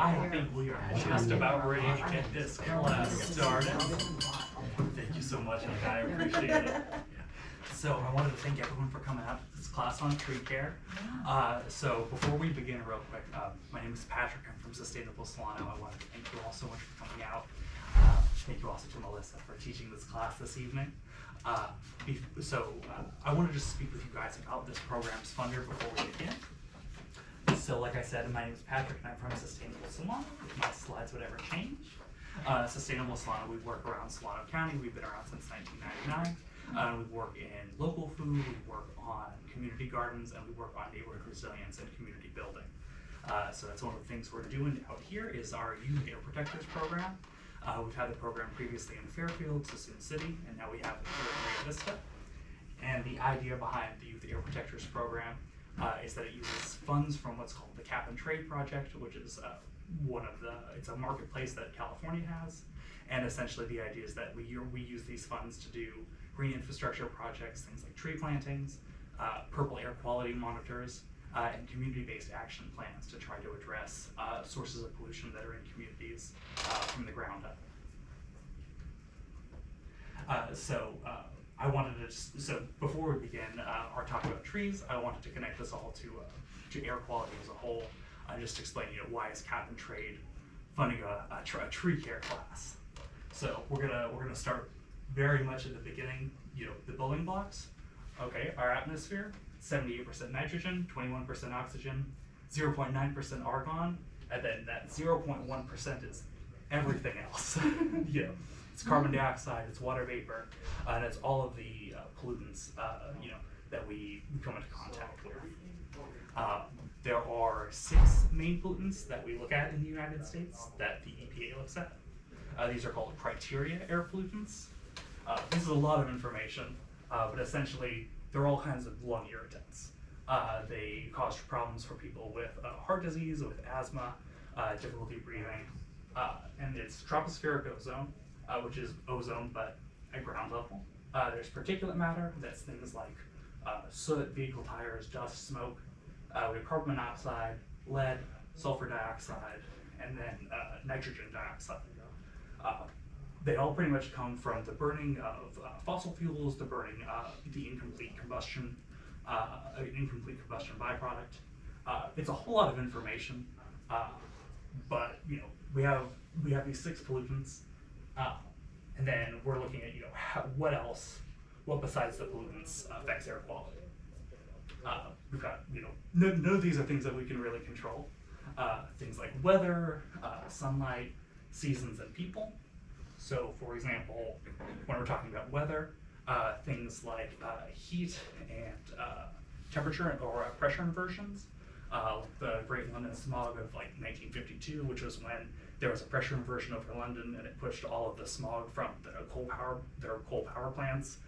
I think we are just about ready to get this class started. Thank you so much, I appreciate it. Yeah. So I wanted to thank everyone for coming out to this class on tree care. So before we begin real quick, my name is Patrick, I'm from Sustainable Solano. I want to thank you all so much for coming out. Thank you also to Melissa for teaching this class this evening. I want to just speak with you guys about this program's funder before we begin. So like I said, my name is Patrick and I'm from Sustainable Solano. If my slides would ever change. Sustainable Solano, we work around Solano County. We've been around since 1999. We work in local food, we work on community gardens, and we work on neighborhood resilience and community building. So that's one of the things we're doing out here is our Youth Air Protectors program. We've had the program previously in Fairfield, Sassoon City, and now we have it here in Rio Vista. And the idea behind the Youth Air Protectors program is that it uses funds from what's called the Cap and Trade Project, which is it's a marketplace that California has. And essentially the idea is that we use these funds to do green infrastructure projects, things like tree plantings, purple air quality monitors, and community-based action plans to try to address sources of pollution that are in communities from the ground up. So before we begin our talk about trees, I wanted to connect this all to air quality as a whole. Just explain, why is Cap and Trade funding a tree care class? So we're gonna start very much at the beginning. The building blocks. Okay, our atmosphere: 78% nitrogen, 21% oxygen, 0.9% argon, and then that 0.1% is everything else. It's carbon dioxide, it's water vapor, and it's all of the pollutants that we come into contact with. There are 6 main pollutants that we look at in the United States that the EPA looks at. These are called criteria air pollutants. This is a lot of information, but essentially they're all kinds of lung irritants. They cause problems for people with heart disease, with asthma, difficulty breathing, and it's tropospheric ozone, which is ozone but at ground level. There's particulate matter, that's things like soot, vehicle tires, dust, smoke. We have carbon monoxide, lead, sulfur dioxide, and then nitrogen dioxide. They all pretty much come from the burning of fossil fuels, the burning the incomplete combustion byproduct. It's a whole lot of information, but we have these 6 pollutants, and then we're looking at what besides the pollutants affects air quality. We've got none of these are things that we can really control. Things like weather, sunlight, seasons, and people. So, for example, when we're talking about weather, things like heat and temperature or pressure inversions. The Great London Smog of 1952, which was when there was a pressure inversion over London, and it pushed all of the smog from their coal power plants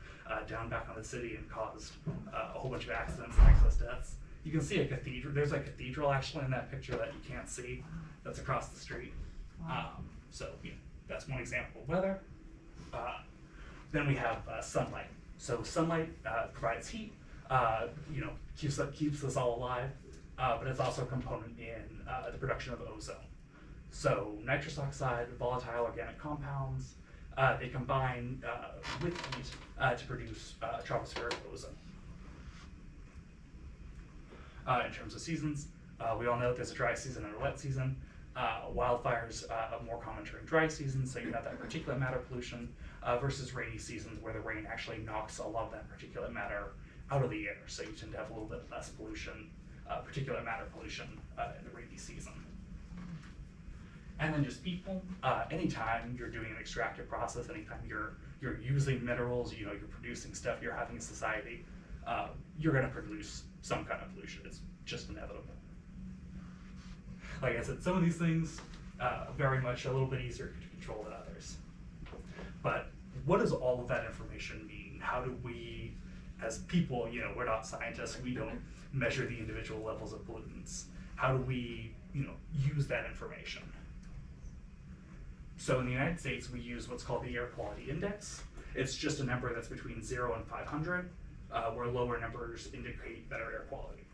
down back on the city and caused a whole bunch of accidents and excess deaths. You can see a cathedral. There's a cathedral actually in that picture that you can't see. That's across the street. That's one example of weather. Then we have sunlight. So sunlight provides heat, keeps us all alive, but it's also a component in the production of ozone. So nitrous oxide, volatile organic compounds, they combine with heat to produce tropospheric ozone. In terms of seasons, we all know that there's a dry season and a wet season. Wildfires are more common during dry seasons, so you have that particulate matter pollution versus rainy seasons where the rain actually knocks a lot of that particulate matter out of the air, so you tend to have a little bit less pollution, particulate matter pollution in the rainy season. And then just people, anytime you're doing an extractive process, anytime you're using minerals, you're producing stuff, you're having a society, you're gonna produce some kind of pollution. It's just inevitable. Like I said, some of these things very much a little bit easier to control than others. But what does all of that information mean? How do we, as people, we're not scientists, we don't measure the individual levels of pollutants. How do we, use that information? So in the United States, we use what's called the Air Quality Index. It's just a number that's between 0 and 500, where lower numbers indicate better air quality.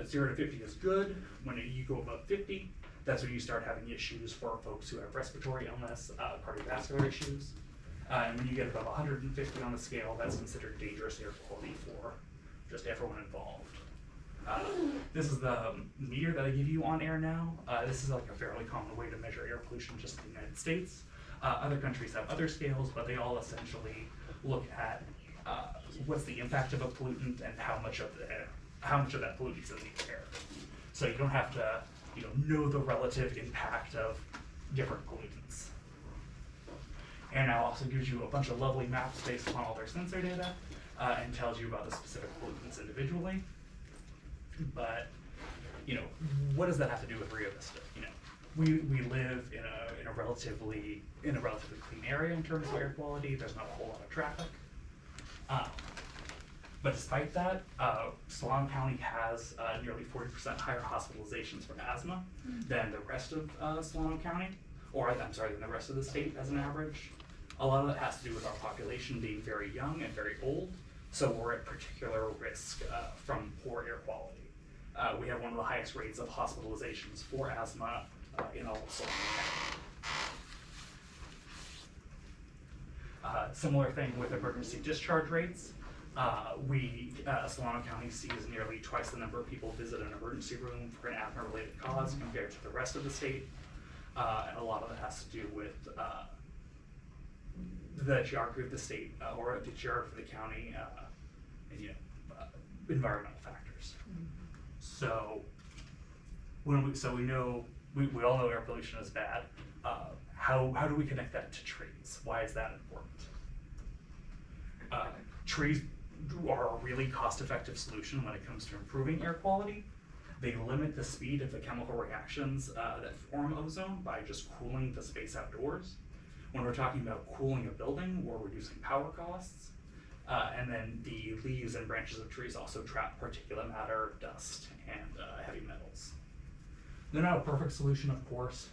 0 to 50 is good. When you go above 50, that's when you start having issues for folks who have respiratory illness, cardiovascular issues. And when you get above 150 on the scale, that's considered dangerous air quality for just everyone involved. This is the meter that I give you on air now. This is like a fairly common way to measure air pollution just in the United States. Other countries have other scales, but they all essentially look at what's the impact of a pollutant and how much of that pollutant is in the air. So you don't have to know the relative impact of different pollutants. Air now also gives you a bunch of lovely maps based upon all their sensor data and tells you about the specific pollutants individually. But what does that have to do with Rio Vista? We live in a relatively clean area in terms of air quality. There's not a whole lot of traffic. But despite that, Solano County has nearly 40% higher hospitalizations for asthma than the rest of Solano County, or I'm sorry, than the rest of the state as an average. A lot of that has to do with our population being very young and very old, so we're at particular risk from poor air quality. We have one of the highest rates of hospitalizations for asthma in all of Solano County. Similar thing with emergency discharge rates. Solano County sees nearly twice the number of people visit an emergency room for an asthma-related cause compared to the rest of the state. And a lot of it has to do with the geography of the state or the geography of the county and environmental factors. So we all know air pollution is bad. How do we connect that to trees? Why is that important? Trees are a really cost-effective solution when it comes to improving air quality. They limit the speed of the chemical reactions that form ozone by just cooling the space outdoors. When we're talking about cooling a building, we're reducing power costs. And then the leaves and branches of trees also trap particulate matter, dust, and heavy metals. They're not a perfect solution, of course.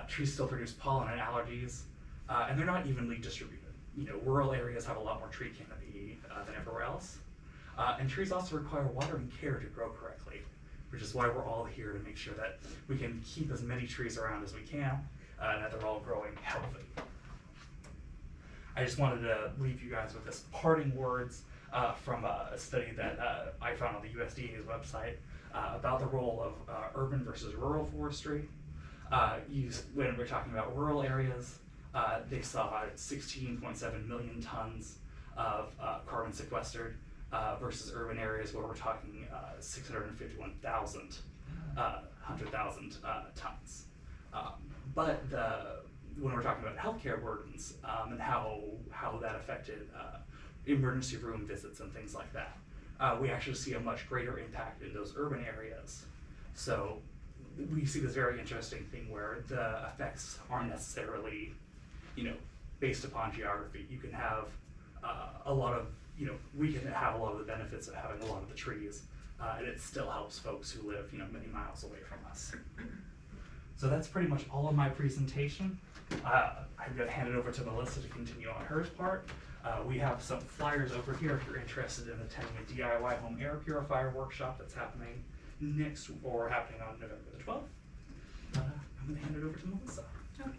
Trees still produce pollen and allergies, and they're not evenly distributed. Rural areas have a lot more tree canopy than everywhere else. And trees also require water and care to grow correctly, which is why we're all here to make sure that we can keep as many trees around as we can, and that they're all growing healthy. I just wanted to leave you guys with this parting words from a study that I found on the USDA's website about the role of urban versus rural forestry. When we're talking about rural areas, they saw 16.7 million tons of carbon sequestered versus urban areas where we're talking 651,000 tons. But when we're talking about healthcare burdens and how that affected emergency room visits and things like that, we actually see a much greater impact in those urban areas. So we see this very interesting thing where the effects aren't necessarily, based upon geography. You can have we can have a lot of the benefits of having a lot of the trees, and it still helps folks who live, many miles away from us. So that's pretty much all of my presentation. I'm going to hand it over to Melissa to continue on her part. We have some flyers over here if you're interested in attending a DIY home air purifier workshop that's happening on November the 12th. I'm going to hand it over to Melissa. Okay.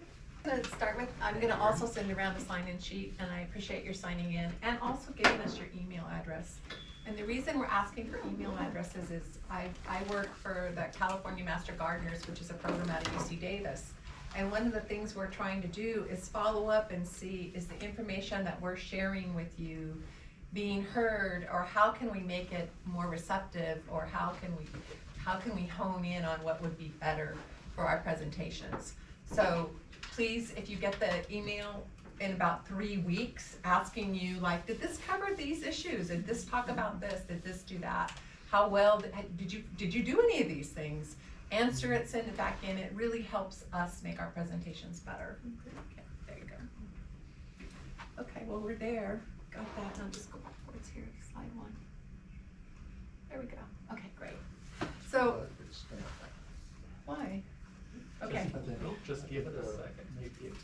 To start with, I'm going to also send around a sign-in sheet, and I appreciate your signing in and also giving us your email address. And the reason we're asking for email addresses is I work for the California Master Gardeners, which is a program out of UC Davis. And one of the things we're trying to do is follow up and see, is the information that we're sharing with you being heard, or how can we make it more receptive, or how can we hone in on what would be better for our presentations. So please, if you get the email in about 3 weeks asking you, like, did this cover these issues? Did this talk about this? Did this do that? How well did you do any of these things? Answer it, send it back in. It really helps us make our presentations better. Okay, there you go. Okay, well, we're there. Got that. I'll just go backwards here. Slide 1. There we go. Okay, great. So, why? Okay. Just give it a second. Maybe it's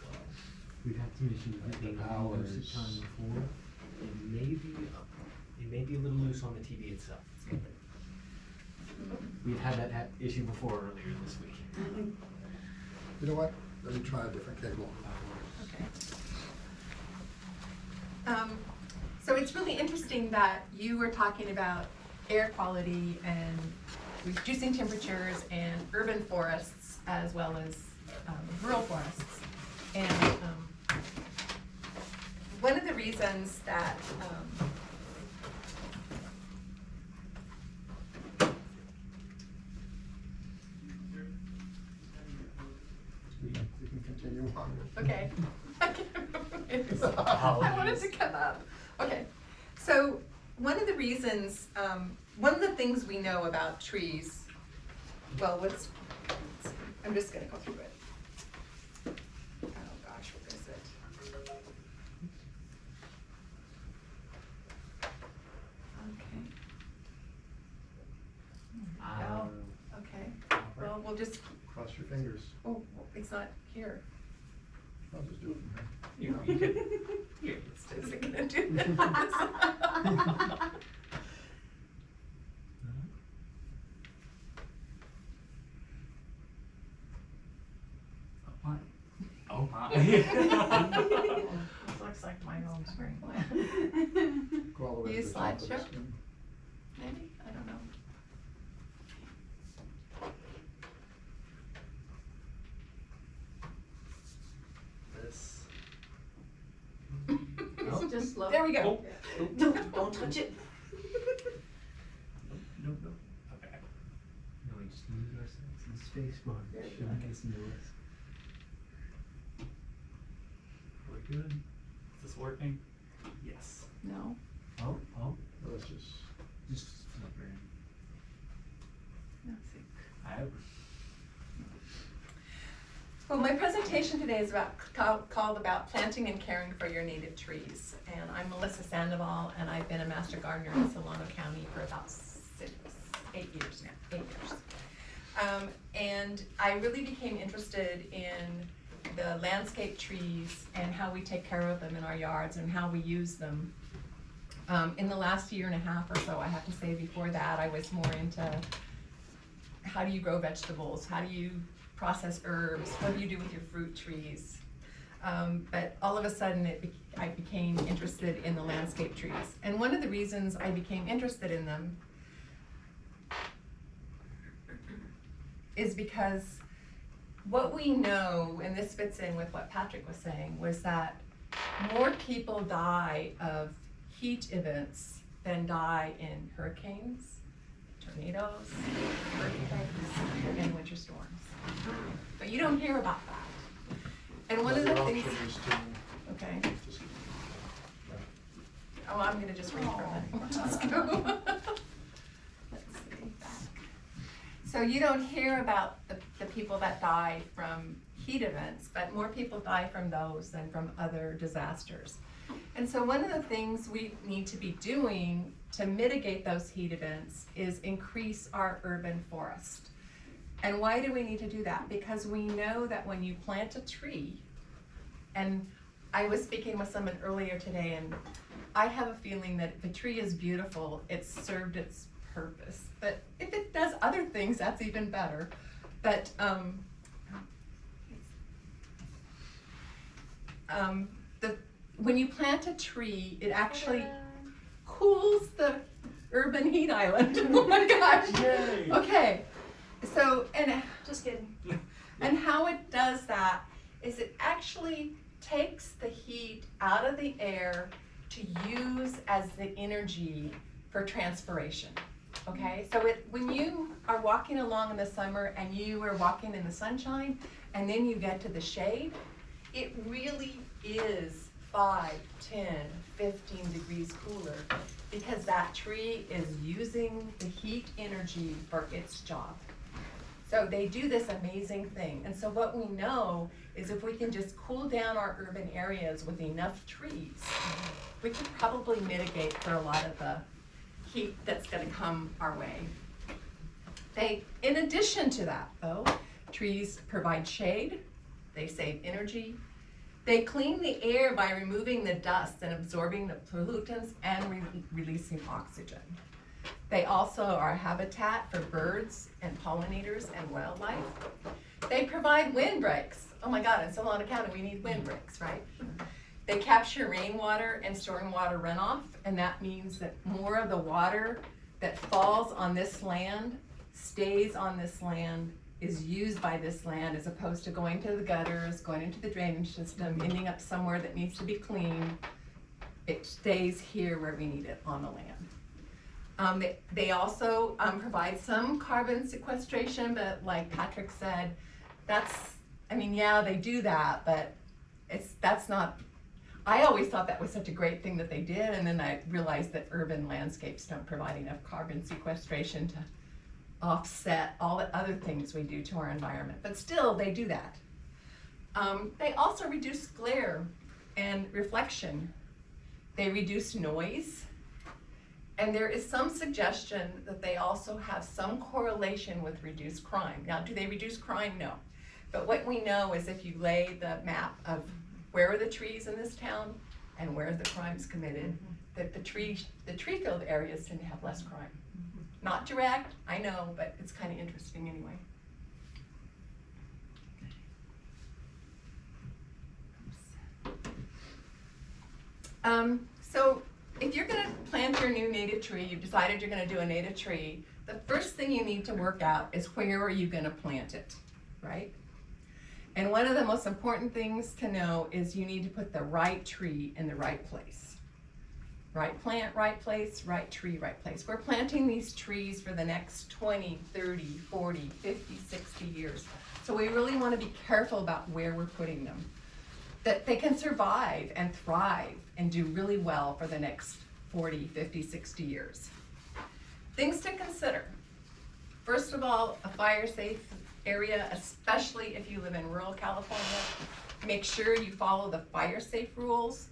We've had some issues with the hours time before. It may be a little loose on the TV itself. We've had that issue before earlier this week. You know what? Let me try a different cable. Okay. So it's really interesting that you were talking about air quality and reducing temperatures and urban forests as well as rural forests. And one of the reasons that We can continue on. okay. I wanted to come up. Okay. So one of the reasons, one of the things we know about trees, well, I'm just gonna go through it. Oh gosh, where is it? Okay. Oh, okay. Well, we'll just, Cross your fingers. oh, it's not here. I'll just do it from here. You know, you could, here, Is it gonna do this? oh my. This looks like my home screen. Go all the way to Use the top of the slideshow? screen. Maybe, I don't know. This. It's just slow. There we go. Oh, Don't touch it. nope, nope. Okay. No, we just moved ourselves in space bar. There we Shouldn't go. get some noise. We're good. Is this working? Yes. No. Oh, Let's just. just flip her in. Let's see. Well, my presentation today is called about planting and caring for your native trees. And I'm Melissa Sandoval, and I've been a Master Gardener in Solano County for about 8 years now, 8 years. And I really became interested in the landscape trees and how we take care of them in our yards and how we use them. In the last year and a half or so, I have to say, before that, I was more into how do you grow vegetables, how do you process herbs, what do you do with your fruit trees. But all of a sudden, I became interested in the landscape trees. And one of the reasons I became interested in them is because what we know, and this fits in with what Patrick was saying, was that more people die of heat events than die in hurricanes, tornadoes, earthquakes, and winter storms. But you don't hear about that. And one of the Another things, option is to okay, just- oh, I'm gonna just read from it. We'll just go. Let's see, back. So you don't hear about the people that die from heat events, but more people die from those than from other disasters. And so one of the things we need to be doing to mitigate those heat events is increase our urban forest. And why do we need to do that? Because we know that when you plant a tree, and I was speaking with someone earlier today, and I have a feeling that if a tree is beautiful, it's served its purpose. But if it does other things, that's even better. But when you plant a tree, it actually cools the urban heat island. Oh my gosh. Yay. Okay. So, and Just kidding. and how it does that is it actually takes the heat out of the air to use as the energy for transpiration. Okay, so when you are walking along in the summer and you are walking in the sunshine and then you get to the shade, it really is 5, 10, 15 degrees cooler because that tree is using the heat energy for its job. So they do this amazing thing. And so what we know is if we can just cool down our urban areas with enough trees, we could probably mitigate for a lot of the heat that's gonna come our way. In addition to that though, trees provide shade, they save energy, they clean the air by removing the dust and absorbing the pollutants and releasing oxygen. They also are a habitat for birds and pollinators and wildlife. They provide windbreaks. Oh my God, in Solana County, we need windbreaks, right? They capture rainwater and stormwater runoff, and that means that more of the water that falls on this land stays on this land, is used by this land, as opposed to going to the gutters, going into the drainage system, ending up somewhere that needs to be cleaned. It stays here where we need it on the land. They also provide some carbon sequestration, but like Patrick said, yeah, they do that, but that's not, I always thought that was such a great thing that they did, and then I realized that urban landscapes don't provide enough carbon sequestration to offset all the other things we do to our environment, but still they do that. They also reduce glare and reflection. They reduce noise, and there is some suggestion that they also have some correlation with reduced crime. Now, do they reduce crime? No. But what we know is if you lay the map of where are the trees in this town and where are the crimes committed, that the tree-filled areas tend to have less crime. Not direct, I know, but it's kind of interesting anyway. So if you're gonna plant your new native tree, you've decided you're gonna do a native tree, the first thing you need to work out is where are you gonna plant it, right? And one of the most important things to know is you need to put the right tree in the right place. Right plant, right place, right tree, right place. We're planting these trees for the next 20, 30, 40, 50, 60 years. So we really want to be careful about where we're putting them. That they can survive and thrive and do really well for the next 40, 50, 60 years. Things to consider. First of all, a fire-safe area, especially if you live in rural California. Make sure you follow the fire-safe rules.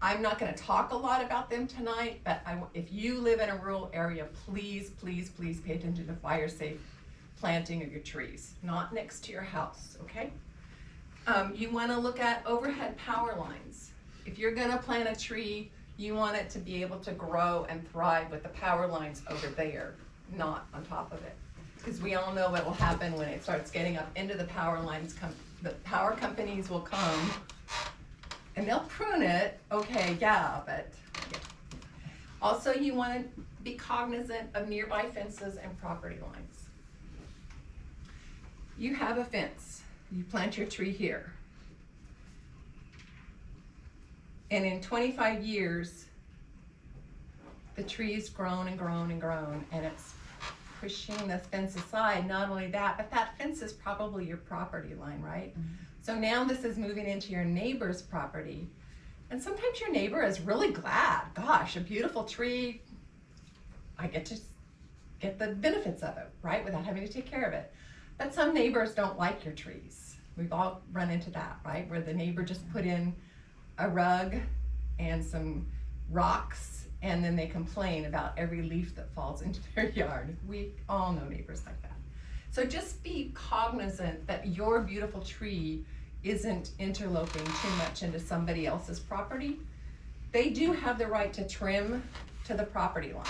I'm not going to talk a lot about them tonight, but if you live in a rural area, please, please, please pay attention to fire-safe planting of your trees, not next to your house, okay? You want to look at overhead power lines. If you're going to plant a tree, you want it to be able to grow and thrive with the power lines over there, not on top of it. Because we all know what will happen when it starts getting up into the power lines. The power companies will come and they'll prune it, okay, yeah, but yeah. Also, you want to be cognizant of nearby fences and property lines. You have a fence, you plant your tree here. And in 25 years, the tree's grown and grown and grown, and it's pushing the fence aside. Not only that, but that fence is probably your property line, right? Mm-hmm. So now this is moving into your neighbor's property. And sometimes your neighbor is really glad, gosh, a beautiful tree, I get to get the benefits of it, right? Without having to take care of it. But some neighbors don't like your trees. We've all run into that, right? Where the neighbor just put in a rug and some rocks, and then they complain about every leaf that falls into their yard. We all know neighbors like that. So just be cognizant that your beautiful tree isn't interloping too much into somebody else's property. They do have the right to trim to the property line.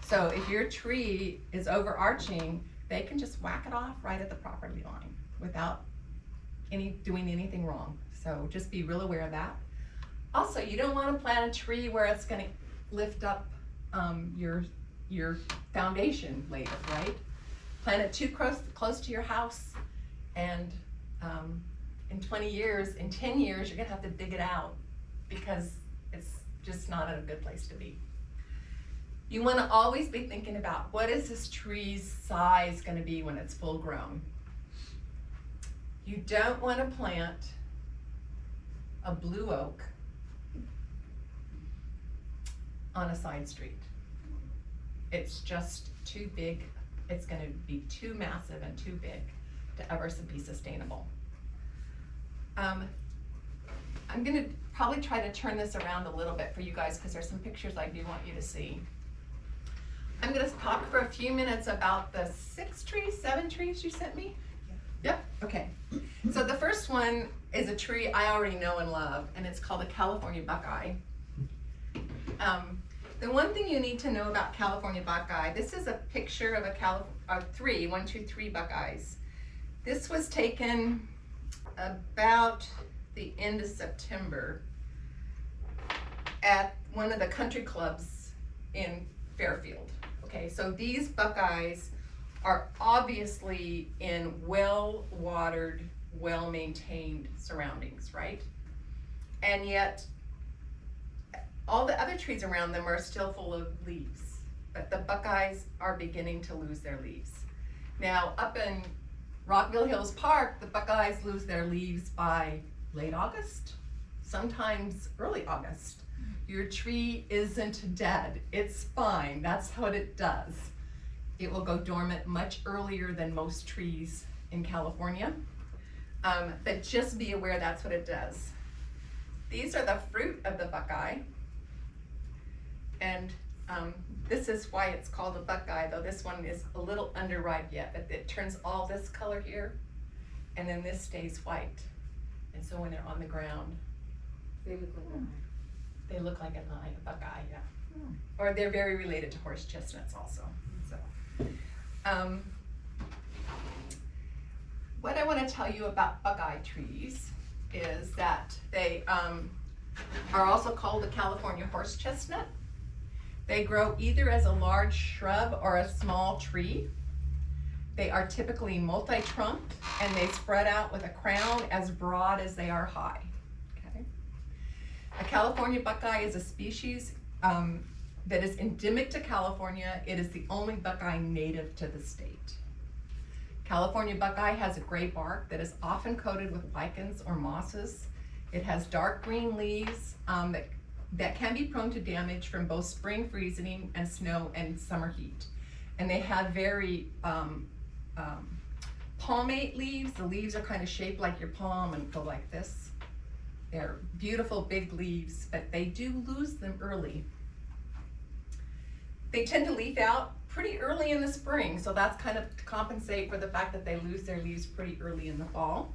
So if your tree is overarching, they can just whack it off right at the property line without doing anything wrong. So just be real aware of that. Also, you don't want to plant a tree where it's going to lift up your foundation later, right? Plant it too close to your house, and in 20 years, in 10 years, you're going to have to dig it out because it's just not in a good place to be. You want to always be thinking about what is this tree's size going to be when it's full grown. You don't want to plant a blue oak on a side street. It's just too big. It's going to be too massive and too big to ever be sustainable. I'm going to probably try to turn this around a little bit for you guys because there's some pictures I do want you to see. I'm going to talk for a few minutes about the 7 trees you sent me. Yep, okay. So the first one is a tree I already know and love, and it's called the California buckeye. The one thing you need to know about California buckeye, this is a picture of three buckeyes. This was taken about the end of September at one of the country clubs in Fairfield. Okay, so these buckeyes are obviously in well-watered, well-maintained surroundings, right? And yet, all the other trees around them are still full of leaves, but the buckeyes are beginning to lose their leaves. Now, up in Rockville Hills Park, the buckeyes lose their leaves by late August, sometimes early August. Your tree isn't dead, it's fine, that's what it does. It will go dormant much earlier than most trees in California, but just be aware that's what it does. These are the fruit of the buckeye, and this is why it's called a buckeye, though this one is a little underripe yet, but it turns all this color here, and then this stays white. And so when they're on the ground, They look like that. they look like an eye, a buckeye, yeah. Or they're very related to horse chestnuts also, so. What I want to tell you about buckeye trees is that they are also called the California horse chestnut. They grow either as a large shrub or a small tree. They are typically multi-trunked, and they spread out with a crown as broad as they are high. Okay. A California buckeye is a species that is endemic to California. It is the only buckeye native to the state. California buckeye has a gray bark that is often coated with lichens or mosses. It has dark green leaves that can be prone to damage from both spring freezing and snow and summer heat. And they have very palmate leaves. The leaves are kind of shaped like your palm and go like this. They're beautiful big leaves, but they do lose them early. They tend to leaf out pretty early in the spring, so that's kind of to compensate for the fact that they lose their leaves pretty early in the fall.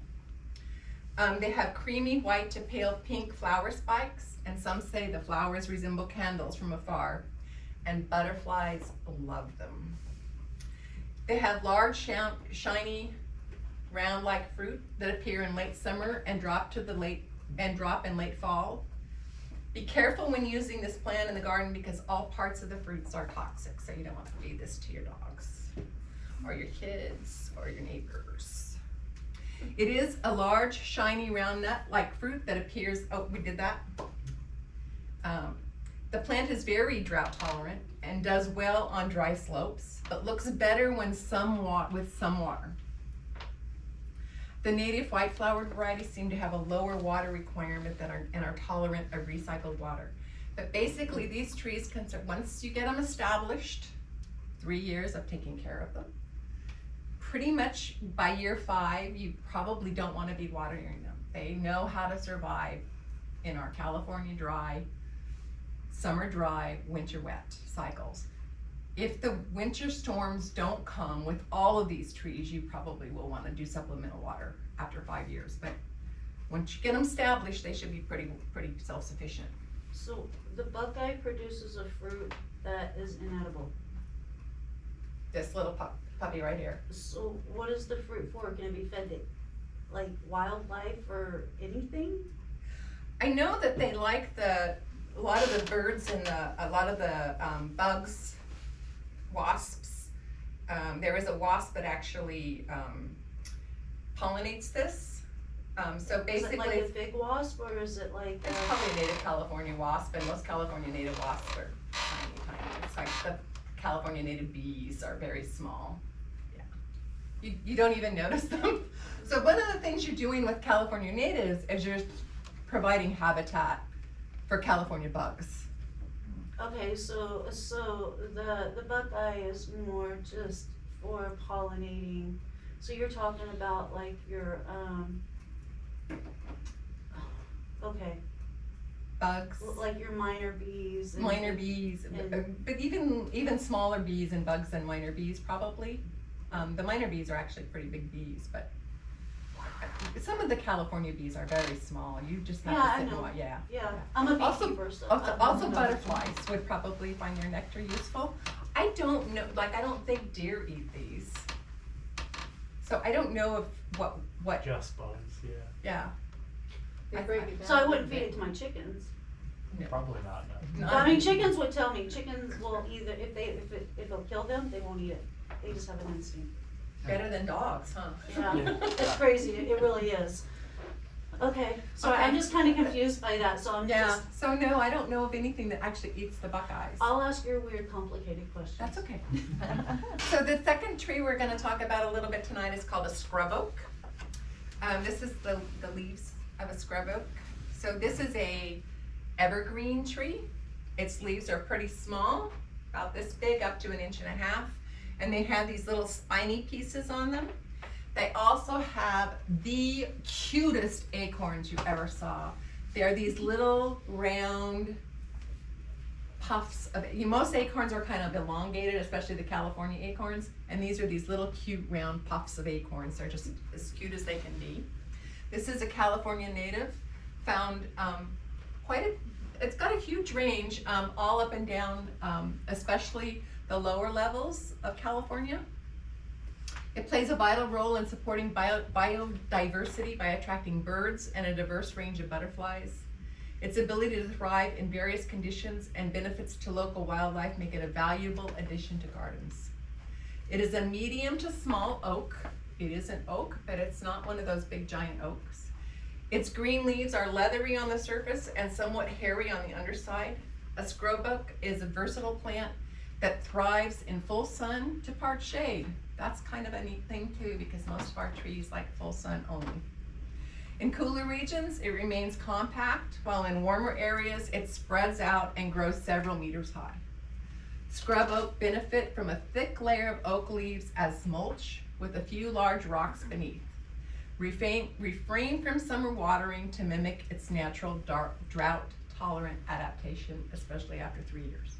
They have creamy white to pale pink flower spikes, and some say the flowers resemble candles from afar, and butterflies love them. They have large, shiny, round-like fruit that appear in late summer and drop in late fall. Be careful when using this plant in the garden because all parts of the fruits are toxic, so you don't want to feed this to your dogs, or your kids, or your neighbors. It is a large, shiny, round nut-like fruit that appears, we did that. The plant is very drought tolerant and does well on dry slopes, but looks better when with some water. The native white flowered varieties seem to have a lower water requirement and are tolerant of recycled water. But basically these trees can, once you get them established, 3 years of taking care of them, pretty much by year 5, you probably don't want to be watering them. They know how to survive in our California dry, summer dry, winter wet cycles. If the winter storms don't come with all of these trees, you probably will want to do supplemental water after 5 years. But once you get them established, they should be pretty self-sufficient. So the buckeye produces a fruit that is inedible. This little puppy right here. So what is the fruit for? Can it be fed to like wildlife or anything? I know that they like a lot of the birds and a lot of the bugs, wasps. There is a wasp that actually pollinates this. So basically, Is it like a fig wasp or is it like it's probably a native California wasp, and most California native wasps are tiny. It's like the California native bees are very small. Yeah, you don't even notice them. So one of the things you're doing with California natives is you're providing habitat for California bugs. Okay, so the buckeye is more just for pollinating. So you're talking about like your okay, Bugs, like your minor bees. minor bees, but even smaller bees and bugs than minor bees probably. The minor bees are actually pretty big bees, but some of the California bees are very small, you just have Yeah, to I sit and know. watch, yeah. Yeah, I'm a Also- beekeeper, so. Also butterflies would probably find their nectar useful. I don't know, like, I don't think deer eat these. So I don't know if, what, Just bugs, yeah. yeah. They I- break it So I down. wouldn't feed it to my chickens. Probably not, no. Not- But I mean, chickens would tell me, chickens will either, if it'll kill them, they won't eat it. They just have an instinct. Better than dogs, huh? Yeah, it's crazy, it really is. Okay, so I'm Okay. just kinda confused by that, so I'm Yeah, just, so no, I don't know of anything that actually eats the buckeyes. I'll ask your weird complicated questions. That's okay. So the second tree we're gonna talk about a little bit tonight is called a scrub oak. This is the leaves of a scrub oak. So this is a evergreen tree. Its leaves are pretty small, about this big, up to 1.5 inches, and they have these little spiny pieces on them. They also have the cutest acorns you ever saw. They're these little round puffs of, most acorns are kind of elongated, especially the California acorns, and these are these little cute round puffs of acorns. They're just as cute as they can be. This is a California native, found it's got a huge range, all up and down, especially the lower levels of California. It plays a vital role in supporting biodiversity by attracting birds and a diverse range of butterflies. Its ability to thrive in various conditions and benefits to local wildlife make it a valuable addition to gardens. It is a medium to small oak. It is an oak, but it's not one of those big giant oaks. Its green leaves are leathery on the surface and somewhat hairy on the underside. A scrub oak is a versatile plant that thrives in full sun to part shade. That's kind of a neat thing too, because most of our trees like full sun only. In cooler regions, it remains compact, while in warmer areas, it spreads out and grows several meters high. Scrub oak benefit from a thick layer of oak leaves as mulch with a few large rocks beneath. Refrain from summer watering to mimic its natural drought-tolerant adaptation, especially after 3 years.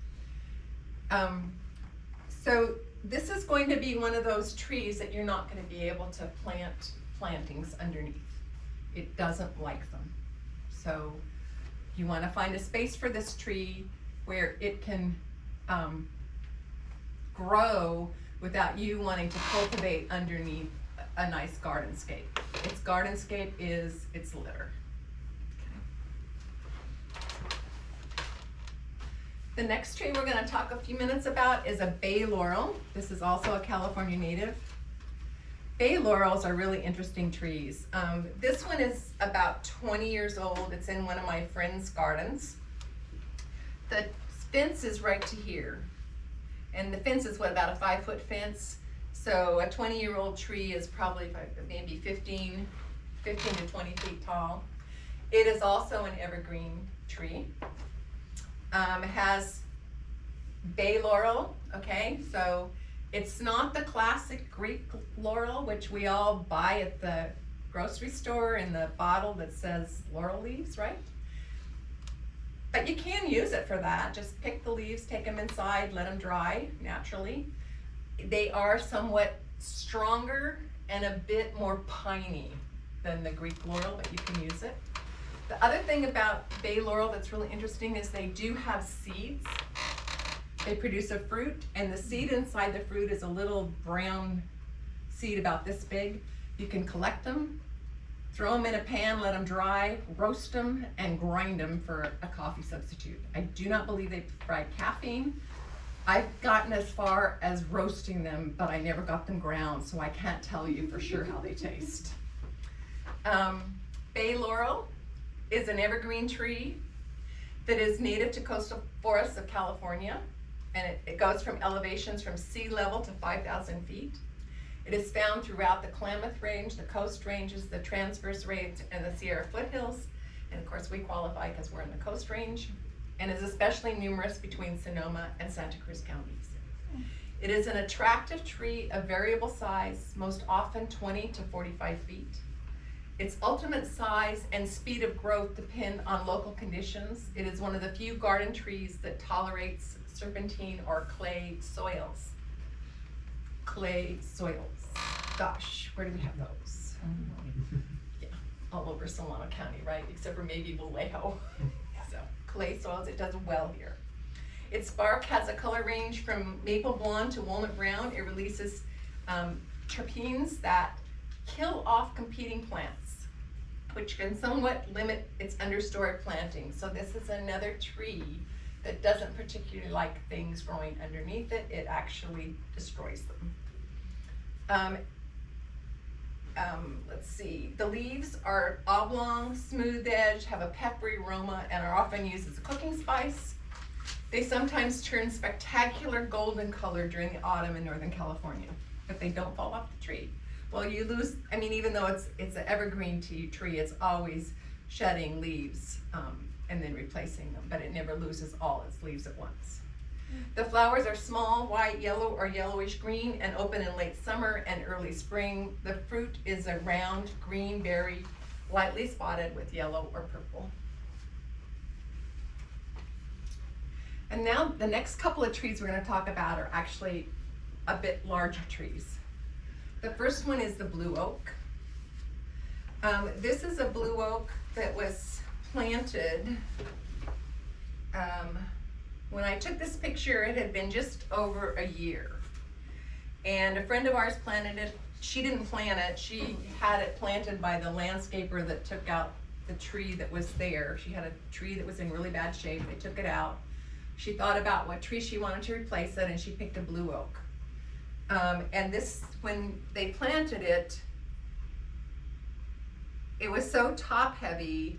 So this is going to be one of those trees that you're not going to be able to plant plantings underneath. It doesn't like them. So you want to find a space for this tree where it can grow without you wanting to cultivate underneath a nice gardenscape. Its gardenscape is its litter. The next tree we're going to talk a few minutes about is a bay laurel. This is also a California native. Bay laurels are really interesting trees. This one is about 20 years old. It's in one of my friend's gardens. The fence is right to here. And the fence is about a 5-foot fence. So a 20-year-old tree is probably maybe 15 to 20 feet tall. It is also an evergreen tree. It has bay laurel, okay? So it's not the classic Greek laurel, which we all buy at the grocery store in the bottle that says laurel leaves, right? But you can use it for that. Just pick the leaves, take them inside, let them dry naturally. They are somewhat stronger and a bit more piney than the Greek laurel, but you can use it. The other thing about bay laurel that's really interesting is they do have seeds. They produce a fruit, and the seed inside the fruit is a little brown seed about this big. You can collect them, throw them in a pan, let them dry, roast them, and grind them for a coffee substitute. I do not believe they provide caffeine. I've gotten as far as roasting them, but I never got them ground, so I can't tell you for sure how they taste. Bay laurel is an evergreen tree that is native to coastal forests of California, and it goes from elevations from sea level to 5,000 feet. It is found throughout the Klamath Range, the Coast Ranges, the Transverse Range, and the Sierra foothills. And of course we qualify because we're in the Coast Range, and is especially numerous between Sonoma and Santa Cruz counties. It is an attractive tree of variable size, most often 20 to 45 feet. Its ultimate size and speed of growth depend on local conditions. It is one of the few garden trees that tolerates serpentine or clay soils. Clay soils. Gosh, where do we have those? Yeah. Solano County, right? Except for maybe Vallejo. So clay soils, it does well here. Its bark has a color range from maple blonde to walnut brown. It releases terpenes that kill off competing plants, which can somewhat limit its understory planting. So this is another tree that doesn't particularly like things growing underneath it. It actually destroys them. Let's see, the leaves are oblong, smooth edge, have a peppery aroma, and are often used as a cooking spice. They sometimes turn spectacular golden color during the autumn in Northern California, but they don't fall off the tree. Well, you lose, I mean, even though it's an evergreen tree, it's always shedding leaves and then replacing them, but it never loses all its leaves at once. The flowers are small, white, yellow, or yellowish green and open in late summer and early spring. The fruit is a round green berry, lightly spotted with yellow or purple. And now the next couple of trees we're going to talk about are actually a bit larger trees. The first one is the blue oak. This is a blue oak that was planted. When I took this picture, it had been just over a year. And a friend of ours planted it. She didn't plant it. She had it planted by the landscaper that took out the tree that was there. She had a tree that was in really bad shape. They took it out. She thought about what tree she wanted to replace it, and she picked a blue oak. And this, when they planted it, it was so top heavy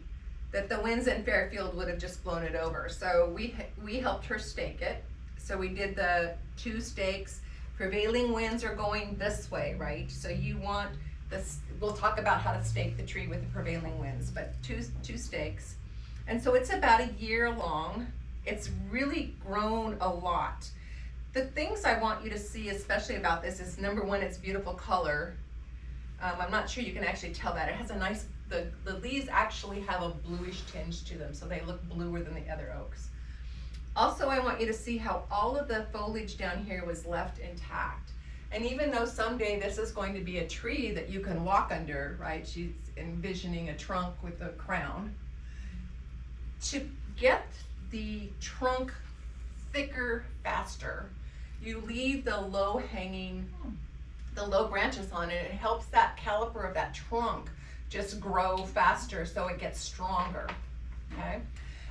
that the winds in Fairfield would have just blown it over. So we helped her stake it. So we did the 2 stakes. Prevailing winds are going this way, right? So you want this, we'll talk about how to stake the tree with the prevailing winds, but two stakes. And so it's about a year long. It's really grown a lot. The things I want you to see especially about this is, number one, its beautiful color. I'm not sure you can actually tell that. It has a nice, the leaves actually have a bluish tinge to them, so they look bluer than the other oaks. Also, I want you to see how all of the foliage down here was left intact. And even though someday this is going to be a tree that you can walk under, right? She's envisioning a trunk with a crown. To get the trunk thicker faster, you leave the low branches on it. It helps that caliper of that trunk just grow faster so it gets stronger, okay?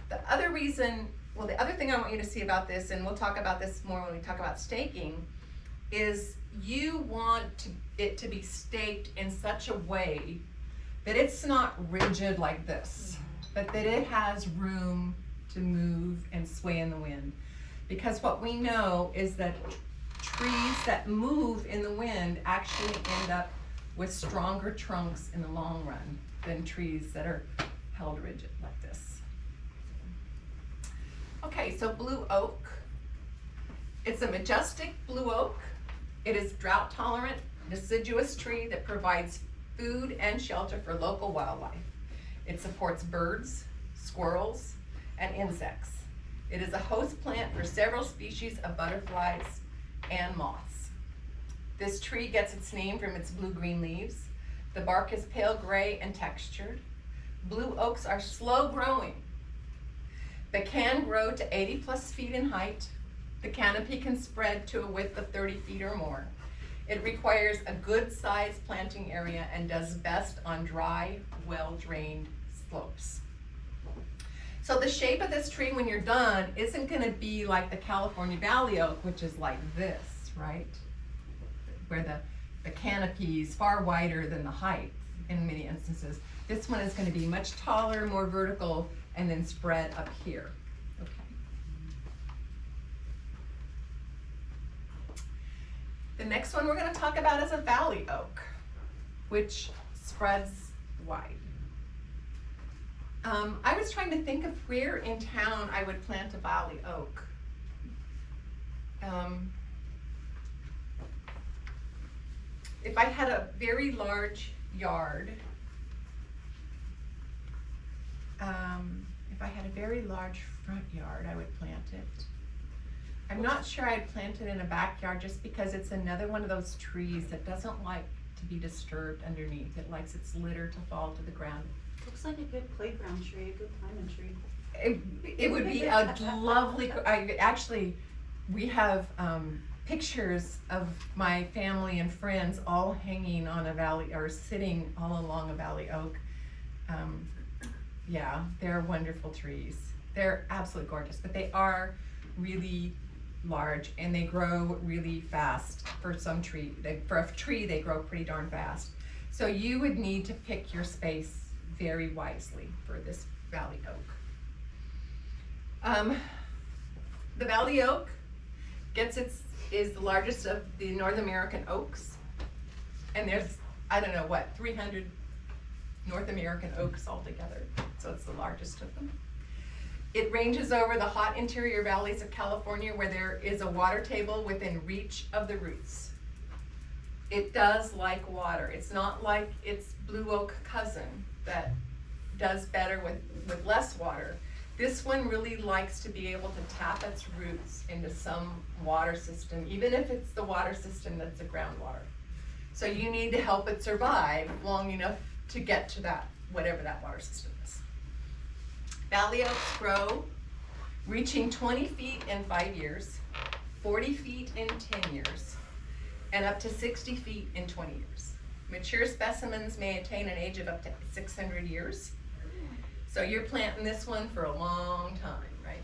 The other thing I want you to see about this, and we'll talk about this more when we talk about staking, is you want it to be staked in such a way that it's not rigid like this, but that it has room to move and sway in the wind. Because what we know is that trees that move in the wind actually end up with stronger trunks in the long run than trees that are held rigid like this. Okay, so blue oak. It's a majestic blue oak. It is drought tolerant, deciduous tree that provides food and shelter for local wildlife. It supports birds, squirrels, and insects. It is a host plant for several species of butterflies and moths. This tree gets its name from its blue-green leaves. The bark is pale gray and textured. Blue oaks are slow growing, but can grow to 80+ feet in height. The canopy can spread to a width of 30 feet or more. It requires a good sized planting area and does best on dry, well-drained slopes. So the shape of this tree when you're done isn't going to be like the California Valley oak, which is like this, right? Where the canopy is far wider than the height in many instances. This one is going to be much taller, more vertical, and then spread up here. Okay. The next one we're going to talk about is a valley oak, which spreads wide. I was trying to think of where in town I would plant a valley oak. If I had a very large yard, if I had a very large front yard, I would plant it. I'm not sure I'd plant it in a backyard just because it's another one of those trees that doesn't like to be disturbed underneath. It likes its litter to fall to the ground. Looks like a good playground tree, a good climbing tree. It would be a lovely, we have pictures of my family and friends all hanging on a valley, or sitting all along a valley oak. Yeah, they're wonderful trees. They're absolutely gorgeous, but they are really large and they grow really fast for some tree. For a tree, they grow pretty darn fast. So you would need to pick your space very wisely for this valley oak. The valley oak is the largest of the North American oaks, and there's, I don't know what, 300 North American oaks altogether, so it's the largest of them. It ranges over the hot interior valleys of California where there is a water table within reach of the roots. It does like water. It's not like its blue oak cousin that does better with less water. This one really likes to be able to tap its roots into some water system, even if it's the water system that's the groundwater. So you need to help it survive long enough to get to that, whatever that water system is. Valley oaks grow, reaching 20 feet in 5 years, 40 feet in 10 years, and up to 60 feet in 20 years. Mature specimens may attain an age of up to 600 years. So you're planting this one for a long time, right?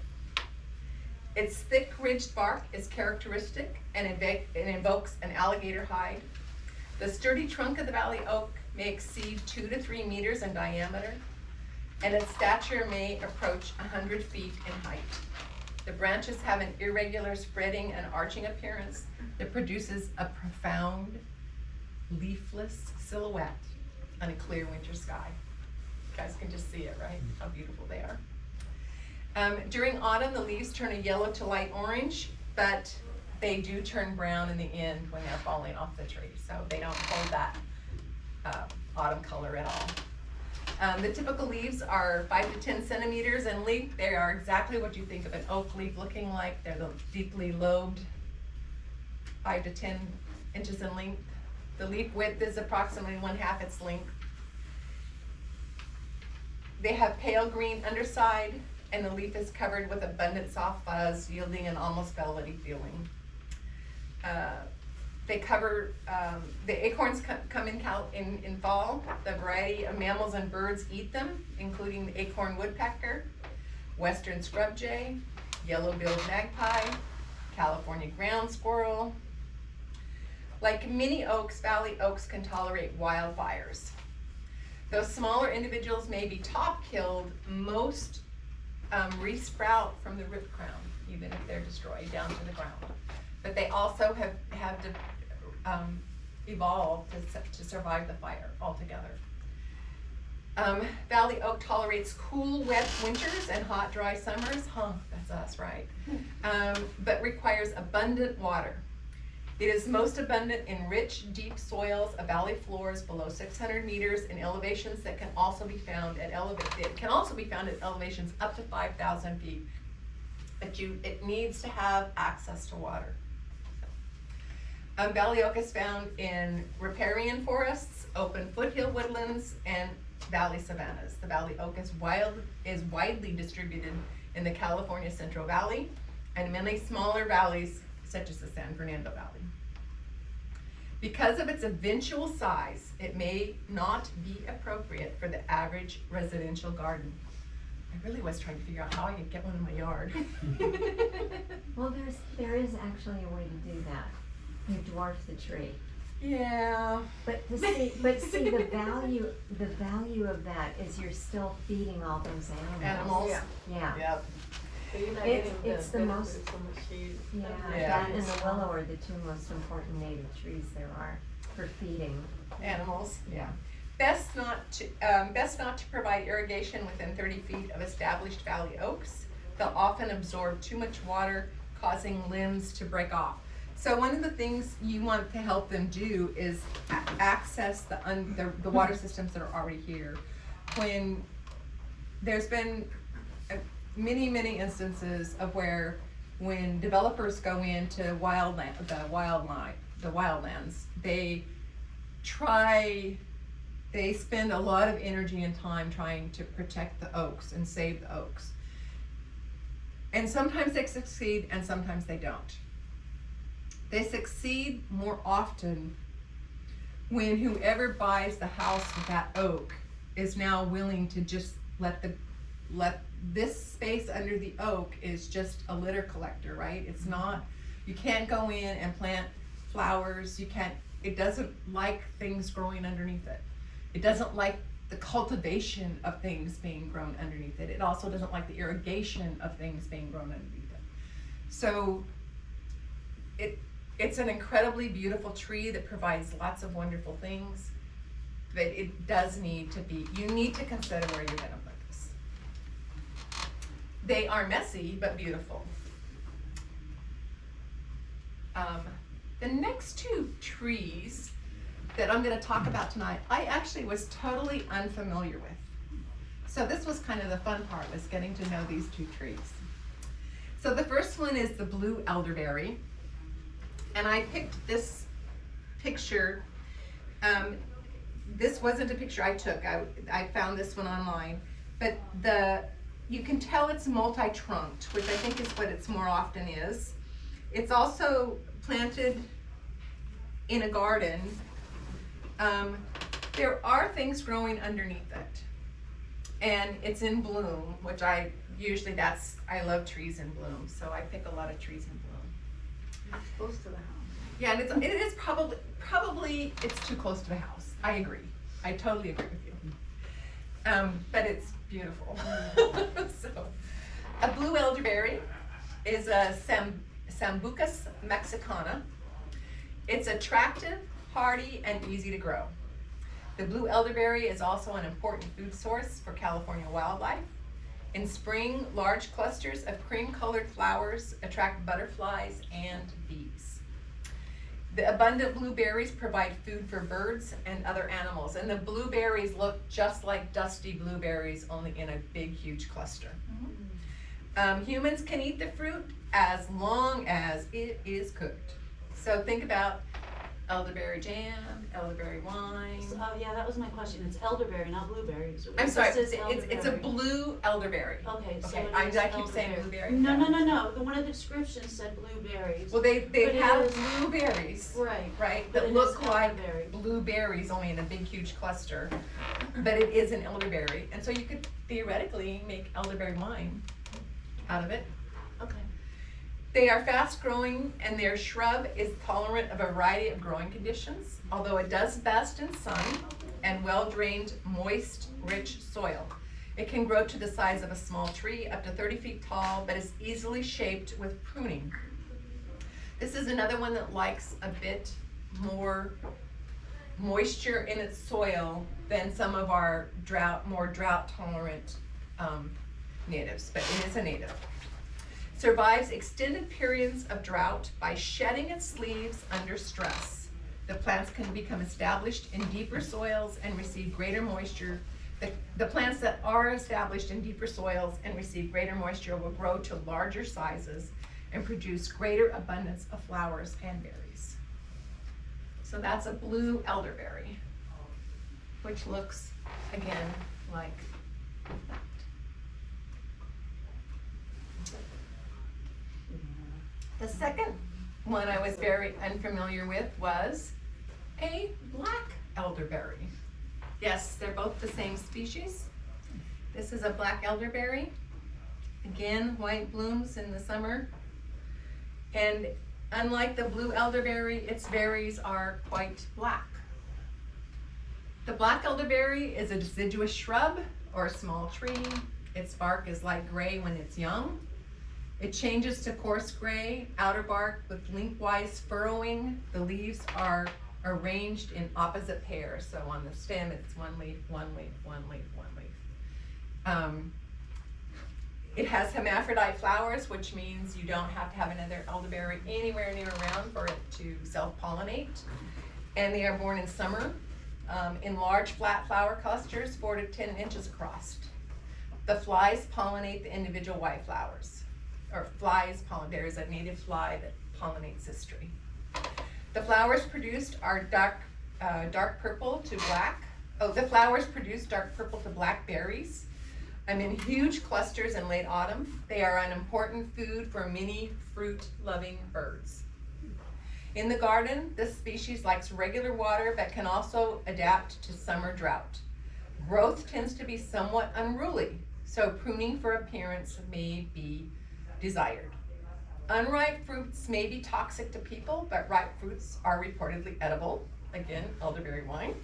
Its thick ridged bark is characteristic and invokes an alligator hide. The sturdy trunk of the valley oak may exceed 2 to 3 meters in diameter, and its stature may approach 100 feet in height. The branches have an irregular spreading and arching appearance that produces a profound leafless silhouette on a clear winter sky. You guys can just see it, right? How beautiful they are. During autumn, the leaves turn a yellow to light orange, but they do turn brown in the end when they're falling off the tree. So they don't hold that autumn color at all. The typical leaves are 5 to 10 centimeters in length. They are exactly what you think of an oak leaf looking like. They're deeply lobed, 5 to 10 inches in length. The leaf width is approximately 1/2 its length. They have pale green underside, and the leaf is covered with abundant soft fuzz, yielding an almost velvety feeling. The acorns come in fall. The variety of mammals and birds eat them, including the acorn woodpecker, western scrub jay, yellow-billed magpie, California ground squirrel. Like many oaks, valley oaks can tolerate wildfires. Though smaller individuals may be top-killed, most resprout from the root crown, even if they're destroyed down to the ground. But they also have evolved to survive the fire altogether. Valley oak tolerates cool, wet winters and hot, dry summers. That's us, right? But requires abundant water. It is most abundant in rich, deep soils of valley floors below 600 meters in elevations that can also be found at elevations up to 5,000 feet. But it needs to have access to water. Valley oak is found in riparian forests, open foothill woodlands, and valley savannas. The valley oak is widely distributed in the California Central Valley and many smaller valleys such as the San Fernando Valley. Because of its eventual size, it may not be appropriate for the average residential garden. I really was trying to figure out how I could get one in my yard. Well, there is actually a way to do that. You dwarf the tree. Yeah. But see, the value of that is you're still feeding all those animals. Yeah. Yep. So you're not It's- getting it's the the benefit most- of so much shade. Yeah, Yeah. that and the willow are the 2 most important native trees there are for feeding. Animals, yeah. Best not to provide irrigation within 30 feet of established valley oaks. They'll often absorb too much water, causing limbs to break off. So one of the things you want to help them do is access the water systems that are already here. When there's been many instances of when developers go into the wildlands, they try They spend a lot of energy and time trying to protect the oaks and save the oaks. And sometimes they succeed and sometimes they don't. They succeed more often when whoever buys the house with that oak is now willing to just let this space under the oak is just a litter collector, right? It's not, you can't go in and plant flowers, it doesn't like things growing underneath it. It doesn't like the cultivation of things being grown underneath it. It also doesn't like the irrigation of things being grown underneath it. So it's an incredibly beautiful tree that provides lots of wonderful things, but it does need to be, you need to consider where you're gonna put this. They are messy, but beautiful. The next two trees that I'm gonna talk about tonight, I actually was totally unfamiliar with. So this was kind of the fun part, was getting to know these two trees. So the first one is the blue elderberry. And I picked this picture. This wasn't a picture I took. I found this one online. But you can tell it's multi-trunked, which I think is what it's more often is. It's also planted in a garden. There are things growing underneath it. And it's in bloom, which I love trees in bloom, so I pick a lot of trees in bloom. It's close to the house. Yeah, and it is probably it's too close to the house. I agree. I totally agree with you. But it's beautiful. So, a blue elderberry is a Sambucus mexicana. It's attractive, hardy, and easy to grow. The blue elderberry is also an important food source for California wildlife. In spring, large clusters of cream-colored flowers attract butterflies and bees. The abundant blueberries provide food for birds and other animals, and the blueberries look just like dusty blueberries, only in a big, huge cluster. Humans can eat the fruit as long as it is cooked. So think about elderberry jam, elderberry wine. Oh yeah, that was my question. It's elderberry, not blueberries. I'm sorry, This is it's a elderberry. blue elderberry. Okay, so Okay, it I is keep saying elderberry. blueberry. No, Yeah. no. The one of the descriptions said blueberries. Well, they But it have is- blueberries, Right. right, But that it look is like elderberry. blueberries, only in a big, huge cluster. But it is an elderberry, and so you could theoretically make elderberry wine out of it. Okay. They are fast growing, and their shrub is tolerant of a variety of growing conditions, although it does best in sun and well-drained, moist, rich soil. It can grow to the size of a small tree, up to 30 feet tall, but is easily shaped with pruning. This is another one that likes a bit more moisture in its soil than some of our more drought-tolerant natives, but it is a native. Survives extended periods of drought by shedding its leaves under stress. The plants can become established in deeper soils and receive greater moisture. The plants that are established in deeper soils and receive greater moisture will grow to larger sizes and produce greater abundance of flowers and berries. So that's a blue elderberry, which looks, again, like that. The second one I was very unfamiliar with was a black elderberry. Yes, they're both the same species. This is a black elderberry. Again, white blooms in the summer. And unlike the blue elderberry, its berries are quite black. The black elderberry is a deciduous shrub or a small tree. Its bark is light gray when it's young. It changes to coarse gray, outer bark with lengthwise furrowing. The leaves are arranged in opposite pairs. So on the stem, it's one leaf, one leaf, one leaf, one leaf. It has hermaphrodite flowers, which means you don't have to have another elderberry anywhere near around for it to self-pollinate. And they are born in summer in large flat flower clusters, 4 to 10 inches across. The flies pollinate the individual white flowers. Or flies pollinate, there is a native fly that pollinates this tree. The flowers produced are dark purple to black Oh, the flowers produce dark purple to black berries. In huge clusters in late autumn. They are an important food for many fruit-loving birds. In the garden, this species likes regular water but can also adapt to summer drought. Growth tends to be somewhat unruly, so pruning for appearance may be desired. Unripe fruits may be toxic to people, but ripe fruits are reportedly edible. Again, elderberry wine.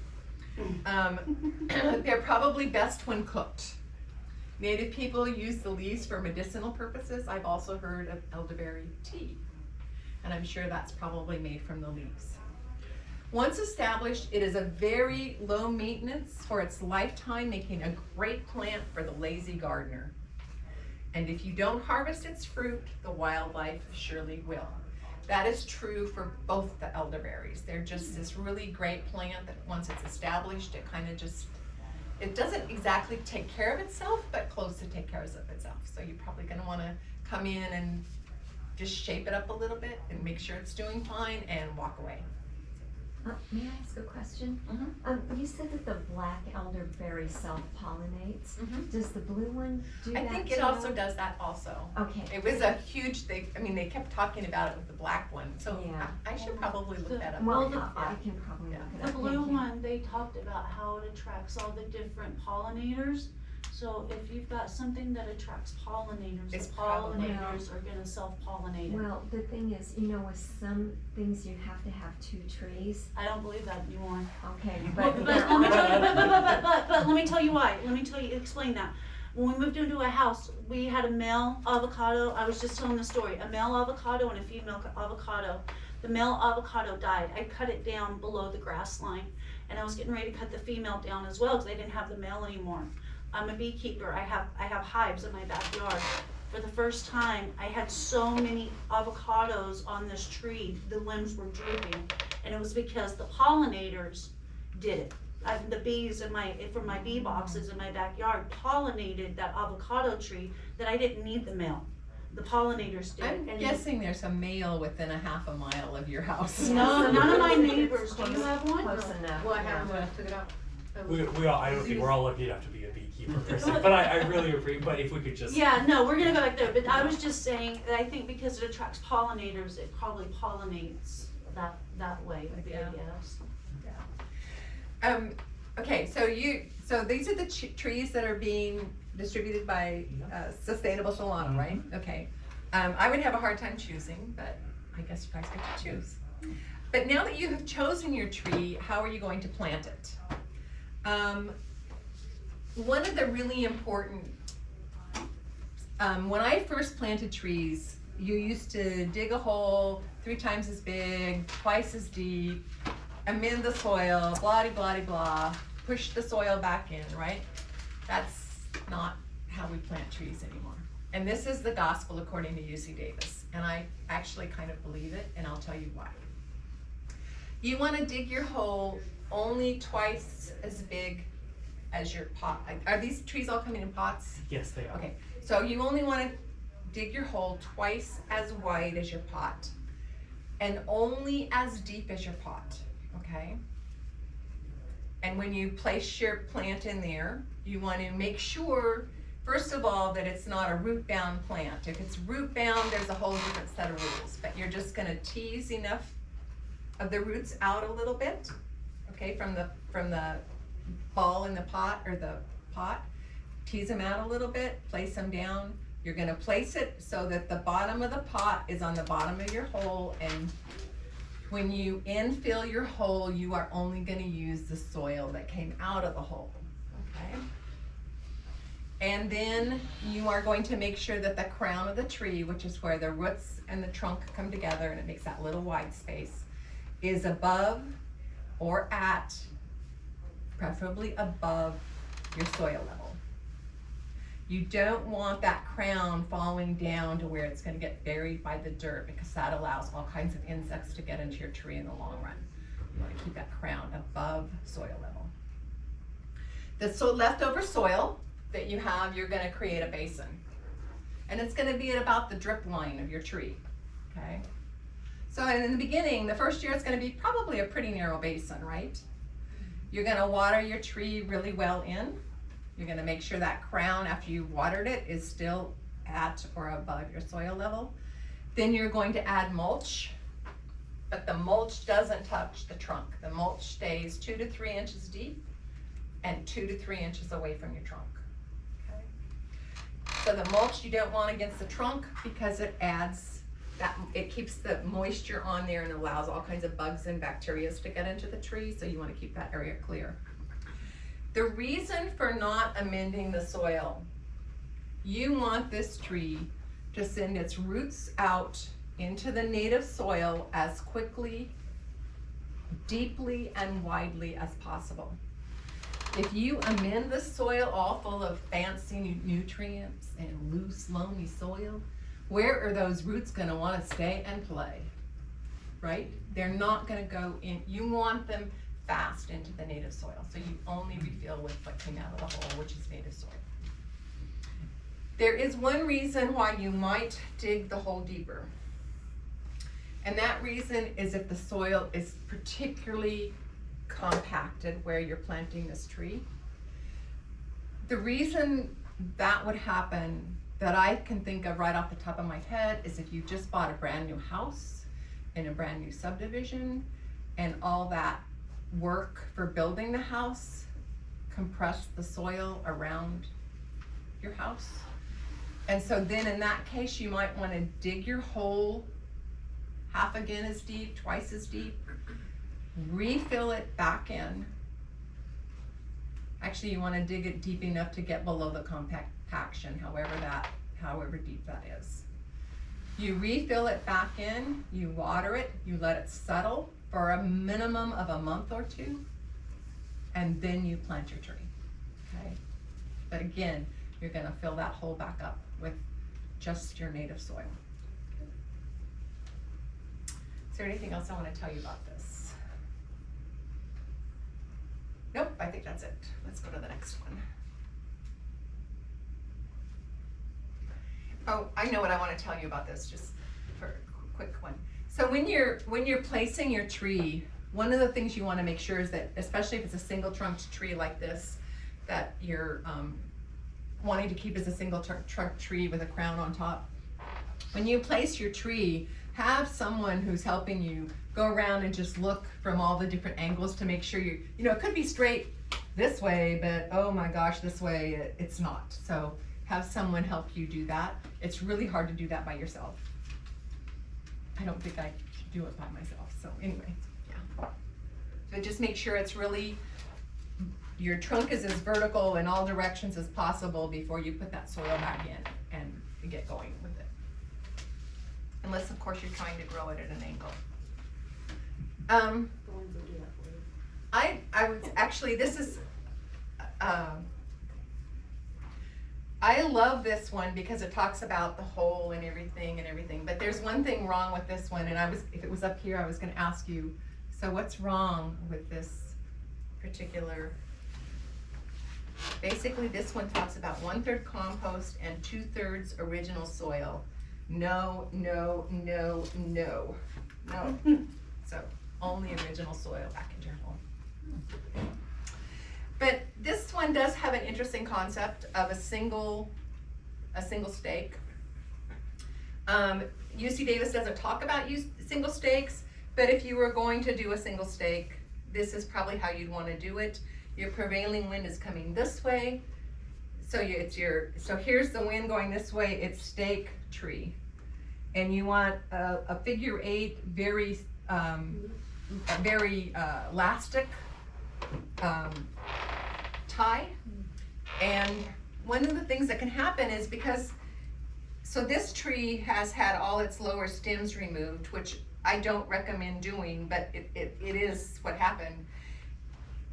They're probably best when cooked. Native people use the leaves for medicinal purposes. I've also heard of elderberry tea, and I'm sure that's probably made from the leaves. Once established, it is a very low maintenance for its lifetime, making a great plant for the lazy gardener. And if you don't harvest its fruit, the wildlife surely will. That is true for both the elderberries. They're just this really great plant that once it's established, it doesn't exactly take care of itself, but close to take care of itself. So you're probably gonna wanna come in and just shape it up a little bit and make sure it's doing fine and walk away. May I ask a question? You said that the black elderberry self-pollinates. Does the blue one do that I think it too? also does that also. Okay. It was a huge thing. They kept talking about it with the black one, so Yeah. I should probably look that up. Well, Well, I can probably look it The up. blue Thank you. one, they talked about how it attracts all the different pollinators. So if you've got something that attracts pollinators, It's the probably- pollinators are gonna self-pollinate it. Well, the thing is, with some things you have to have 2 trees. I don't believe that anymore. Okay, But but let me tell you, but let me tell you why. Let me tell you, explain that. When we moved into a house, we had a male avocado. I was just telling the story. A male avocado and a female avocado. The male avocado died. I cut it down below the grass line, and I was getting ready to cut the female down as well because I didn't have the male anymore. I'm a beekeeper. I have hives in my backyard. For the first time, I had so many avocados on this tree. The limbs were drooping, and it was because the pollinators did it. The bees from my bee boxes in my backyard pollinated that avocado tree that I didn't need the male. The pollinators did. I'm guessing there's a male within a half a mile of your house. No, none of my neighbors. Do you Close- have one? Close enough. Well, I yeah. haven't figured out. We all, I don't think we're all lucky enough to be a beekeeper person, but I really appreciate, but if we could just. Yeah, no, we're gonna go back there, but I was just saying that I think because it attracts pollinators, it probably pollinates that way, would be a Yeah. guess. Okay, so these are the trees that are being distributed by Sustainable Solana, right? Okay. I would have a hard time choosing, but I guess you guys get to choose. But now that you have chosen your tree, how are you going to plant it? One of the really important, when I first planted trees, you used to dig a hole 3 times as big, twice as deep, amend the soil, blah de blah de blah, push the soil back in, right? That's not how we plant trees anymore. And this is the gospel according to UC Davis, and I actually kind of believe it, and I'll tell you why. You want to dig your hole only twice as big as your pot. Are these trees all coming in pots? Yes, they are. Okay, so you only want to dig your hole twice as wide as your pot and only as deep as your pot, okay? And when you place your plant in there, you want to make sure, first of all, that it's not a root-bound plant. If it's root-bound, there's a whole different set of rules, but you're just gonna tease enough of the roots out a little bit, okay, from the ball in the pot, or the pot. Tease them out a little bit, place them down. You're gonna place it so that the bottom of the pot is on the bottom of your hole, and when you infill your hole, you are only gonna use the soil that came out of the hole, okay? And then you are going to make sure that the crown of the tree, which is where the roots and the trunk come together and it makes that little wide space, is above or at, preferably above, your soil level. You don't want that crown falling down to where it's gonna get buried by the dirt, because that allows all kinds of insects to get into your tree in the long run. You wanna keep that crown above soil level. The leftover soil that you have, you're gonna create a basin. And it's gonna be at about the drip line of your tree, okay? So in the beginning, the first year, it's gonna be probably a pretty narrow basin, right? You're gonna water your tree really well in. You're gonna make sure that crown, after you've watered it, is still at or above your soil level. Then you're going to add mulch, but the mulch doesn't touch the trunk. The mulch stays 2 to 3 inches deep and 2 to 3 inches away from your trunk. Okay? So the mulch you don't want against the trunk because it adds that, it keeps the moisture on there and allows all kinds of bugs and bacteria to get into the tree, so you want to keep that area clear. The reason for not amending the soil, you want this tree to send its roots out into the native soil as quickly, deeply, and widely as possible. If you amend the soil all full of fancy nutrients and loose, loamy soil, where are those roots gonna wanna stay and play, right? They're not gonna go in, you want them fast into the native soil, so you only refill with what came out of the hole, which is native soil. There is one reason why you might dig the hole deeper. And that reason is if the soil is particularly compacted where you're planting this tree. The reason that would happen that I can think of right off the top of my head is if you just bought a brand new house in a brand new subdivision and all that work for building the house compressed the soil around your house. And so then in that case, you might want to dig your hole half again as deep, twice as deep, refill it back in. Actually, you want to dig it deep enough to get below the compaction, however deep that is. You refill it back in, you water it, you let it settle for a minimum of a month or 2, and then you plant your tree, okay? But again, you're gonna fill that hole back up with just your native soil. Is there anything else I wanna tell you about this? Nope, I think that's it. Let's go to the next one. Oh, I know what I wanna tell you about this, just for a quick one. So when you're placing your tree, one of the things you wanna make sure is that, especially if it's a single trunked tree like this, that you're wanting to keep as a single trunk tree with a crown on top. When you place your tree, have someone who's helping you go around and just look from all the different angles to make sure you know, it could be straight this way, but oh my gosh, this way it's not. So have someone help you do that. It's really hard to do that by yourself. I don't think I could do it by myself, so anyway, yeah. So just make sure it's really, your trunk is as vertical in all directions as possible before you put that soil back in and get going with it. Unless, of course, you're trying to grow it at an angle. Thorns will do that for you. I would, actually, this is, I love this one because it talks about the hole and everything, but there's one thing wrong with this one, and if it was up here, I was gonna ask you, so what's wrong with this particular? Basically, this one talks about 1/3 compost and 2/3 original soil. No. So only original soil back into your hole. But this one does have an interesting concept of a single stake. UC Davis doesn't talk about single stakes, but if you were going to do a single stake, this is probably how you'd want to do it. Your prevailing wind is coming this way, so so here's the wind going this way. It's stake tree, and you want a figure 8, very elastic tie. And one of the things that can happen is so this tree has had all its lower stems removed, which I don't recommend doing, but it is what happened.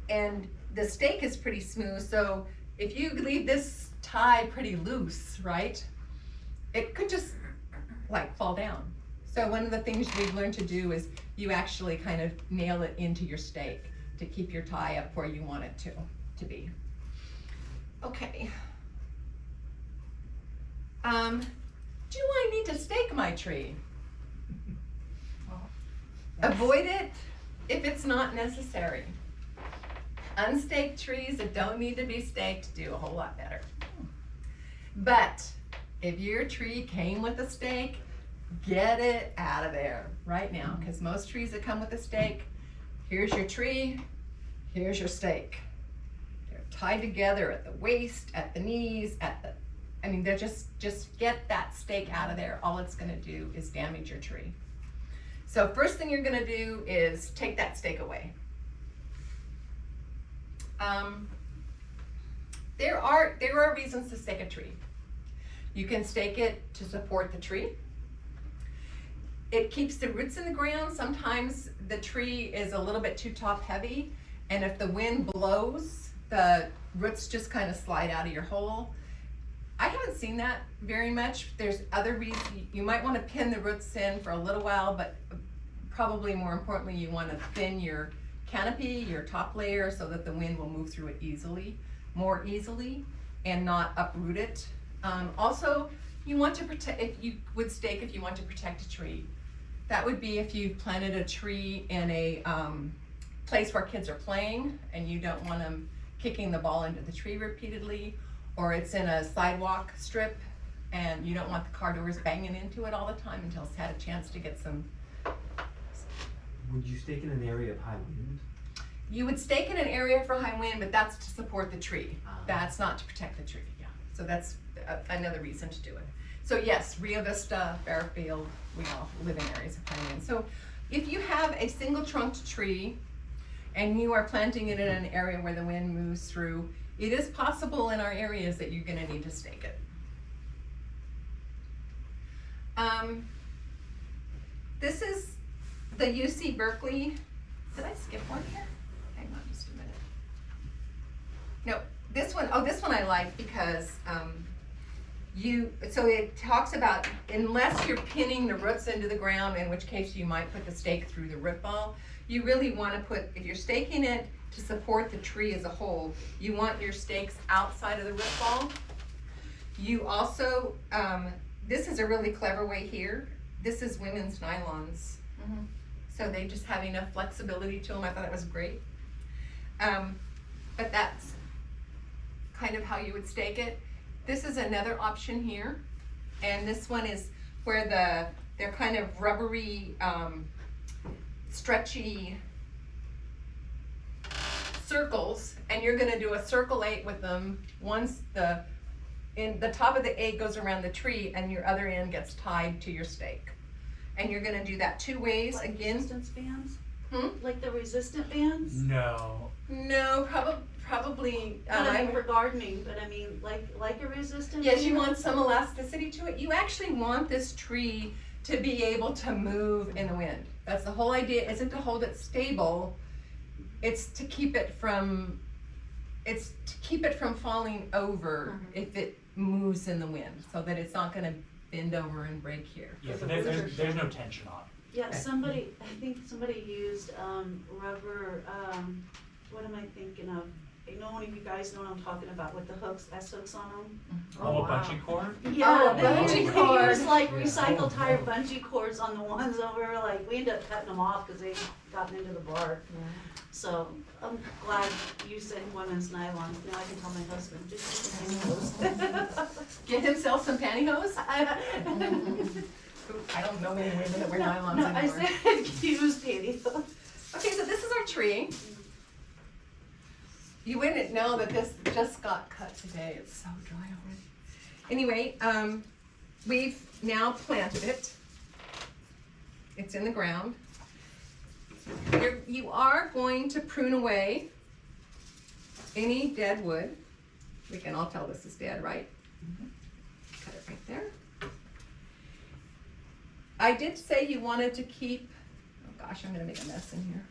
And the stake is pretty smooth, so if you leave this tie pretty loose, right, it could just like fall down. So one of the things we've learned to do is you actually kind of nail it into your stake to keep your tie up where you want it to be. Okay. Do I need to stake my tree? Avoid it if it's not necessary. unstaked trees that don't need to be staked do a whole lot better. But if your tree came with a stake, get it out of there right now, because most trees that come with a stake, here's your tree, here's your stake. They're tied together at the waist, at the knees, they're just get that stake out of there. All it's gonna do is damage your tree. So first thing you're gonna do is take that stake away. There are reasons to stake a tree. You can stake it to support the tree. It keeps the roots in the ground. Sometimes the tree is a little bit too top heavy, and if the wind blows, the roots just kind of slide out of your hole. I haven't seen that very much. There's other reasons. You might want to pin the roots in for a little while, but probably more importantly, you want to thin your canopy, your top layer, so that the wind will move through it more easily, and not uproot it. Also, you want to protect, if you would stake if you want to protect a tree. That would be if you planted a tree in a place where kids are playing and you don't want them kicking the ball into the tree repeatedly, or it's in a sidewalk strip and you don't want the car doors banging into it all the time until it's had a chance to get some. Would you stake in an area of high wind? You would stake in an area for high wind, but that's to support the tree. That's not to protect the tree. Yeah. So that's another reason to do it. So yes, Rio Vista, Fairfield, we all live in areas of high wind. So if you have a single trunked tree and you are planting it in an area where the wind moves through, it is possible in our areas that you're gonna need to stake it. This is the UC Berkeley. Did I skip one here? Hang on just a minute. No, this one I like because so it talks about, unless you're pinning the roots into the ground, in which case you might put the stake through the root ball, you really want to put, if you're staking it to support the tree as a whole, you want your stakes outside of the root ball. You also, this is a really clever way here. This is women's nylons. Mm-hmm. So they just have enough flexibility to them. I thought that was great. But that's kind of how you would stake it. This is another option here. And this one is where they're kind of rubbery, stretchy circles, and you're gonna do a circle 8 with them. Once the top of the 8 goes around the tree and your other end gets tied to your stake. And you're gonna do that 2 ways, Like again. resistance bands? Hmm? Like the resistant bands? No. No, probably. I mean for gardening, but I mean like a resistant Yes, band? you want some elasticity to it. You actually want this tree to be able to move in the wind. That's the whole idea, isn't to hold it stable. It's to keep it from falling over if it moves in the wind, so that it's not gonna bend over and break here. Yeah, but there's no tension on it. Yeah, I think somebody used rubber, what am I thinking of? I know one of you guys know what I'm talking about with the hooks, S-hooks on them. Oh, bungee cord? Yeah, Oh, they bungee used cord. like recycled tire bungee cords on the ones over, like, we ended up cutting them off because they gotten into the bark. So I'm glad you said women's nylons. Now I can tell my husband, just get the pantyhose. Get himself some pantyhose. I don't know many women that wear nylons No, anymore. I said use pantyhose. Okay, so this is our tree. You wouldn't know that this just got cut today. It's so dry already. Anyway, we've now planted it. It's in the ground. You are going to prune away any dead wood. We can all tell this is dead, right? Cut it right there. I did say you wanted to keep, oh gosh, I'm gonna make a mess in here.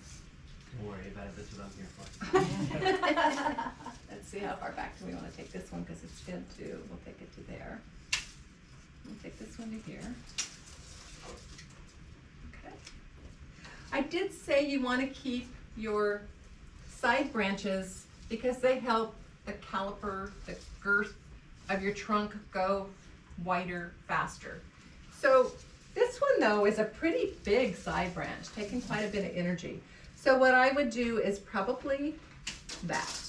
Don't worry about it, that's what I'm here for. Let's see how far back do we want to take this one, because it's dead too. We'll take it to there. We'll take this one to here. Okay. I did say you want to keep your side branches because they help the caliper, the girth of your trunk go wider, faster. So this one though is a pretty big side branch, taking quite a bit of energy. So what I would do is probably that.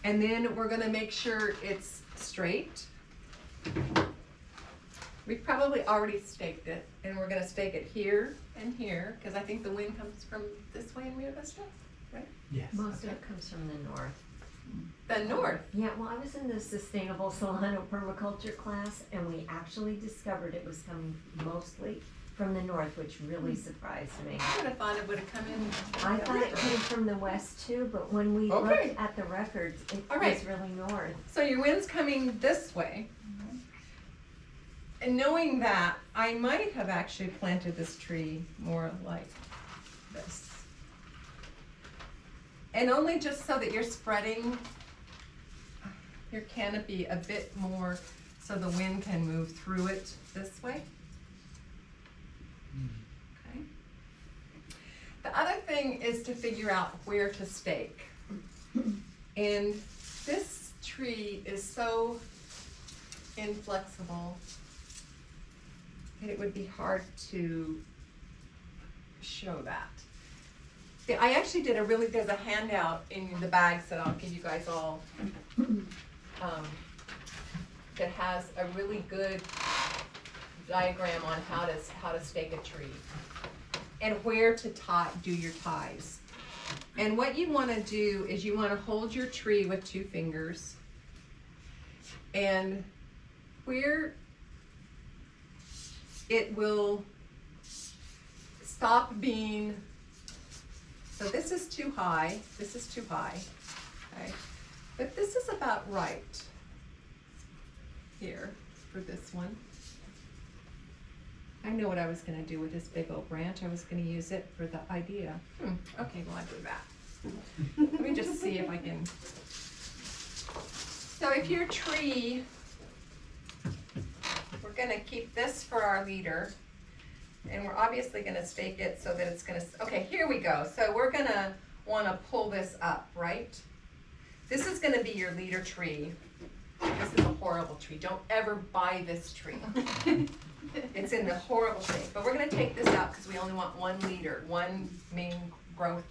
And then we're gonna make sure it's straight. We've probably already staked it, and we're gonna stake it here and here, because I think the wind comes from this way in Rio Vista, right? Yes. Most of it comes from the north. The north. Yeah, well, I was in the Sustainable Solano Permaculture class, and we actually discovered it was coming mostly from the north, which really surprised me. I would have thought it would have come in. I thought it came from the west too, but when we Okay. looked at the records, it All right. was really north. So your wind's coming this way. And knowing that, I might have actually planted this tree more like this. And only just so that you're spreading your canopy a bit more so the wind can move through it this way. Okay. The other thing is to figure out where to stake. And this tree is so inflexible that it would be hard to show that. Yeah, I actually did there's a handout in the bags that I'll give you guys all, that has a really good diagram on how to stake a tree and where to do your ties. And what you wanna do is you wanna hold your tree with 2 fingers, and where it will stop being, so this is too high, okay? But this is about right here for this one. I know what I was gonna do with this big old branch. I was gonna use it for the idea. Okay, well, I'll do that. Let me just see if I can. So if your tree, we're gonna keep this for our leader, and we're obviously gonna stake it so that it's gonna, okay, here we go. So we're gonna wanna pull this up, right? This is gonna be your leader tree. This is a horrible tree. Don't ever buy this tree. It's in the horrible shape, but we're gonna take this out because we only want 1 leader, 1 main growth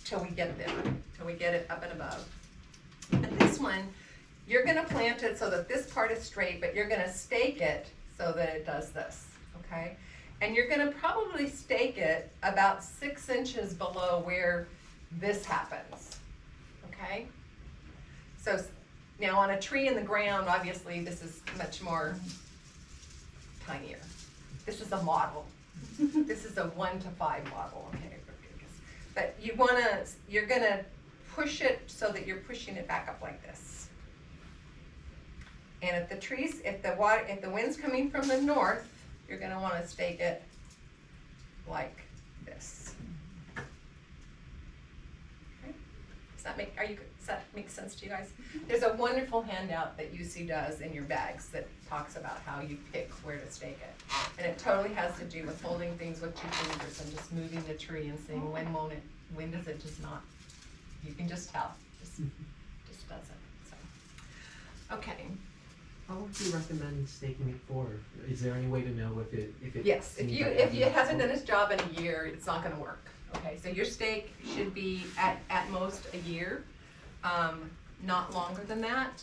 till we get there, till we get it up and above. And this one, you're gonna plant it so that this part is straight, but you're gonna stake it so that it does this, okay? And you're gonna probably stake it about 6 inches below where this happens, okay? So now on a tree in the ground, obviously this is much more tinier. This is a model. This is a 1 to 5 model, okay? But you're gonna push it so that you're pushing it back up like this. And if the wind's coming from the north, you're gonna wanna stake it like this. Okay? Does that make sense to you guys? There's a wonderful handout that UC does in your bags that talks about how you pick where to stake it. And it totally has to do with holding things with 2 fingers and just moving the tree and saying, when does it just not? You can just tell, just doesn't, so. Okay, How would you recommend staking it for? Is there any way to know if it yes, if seems you, like if it having hasn't a- done its job in a year, it's not gonna work. Okay, so your stake should be at most a year, not longer than that.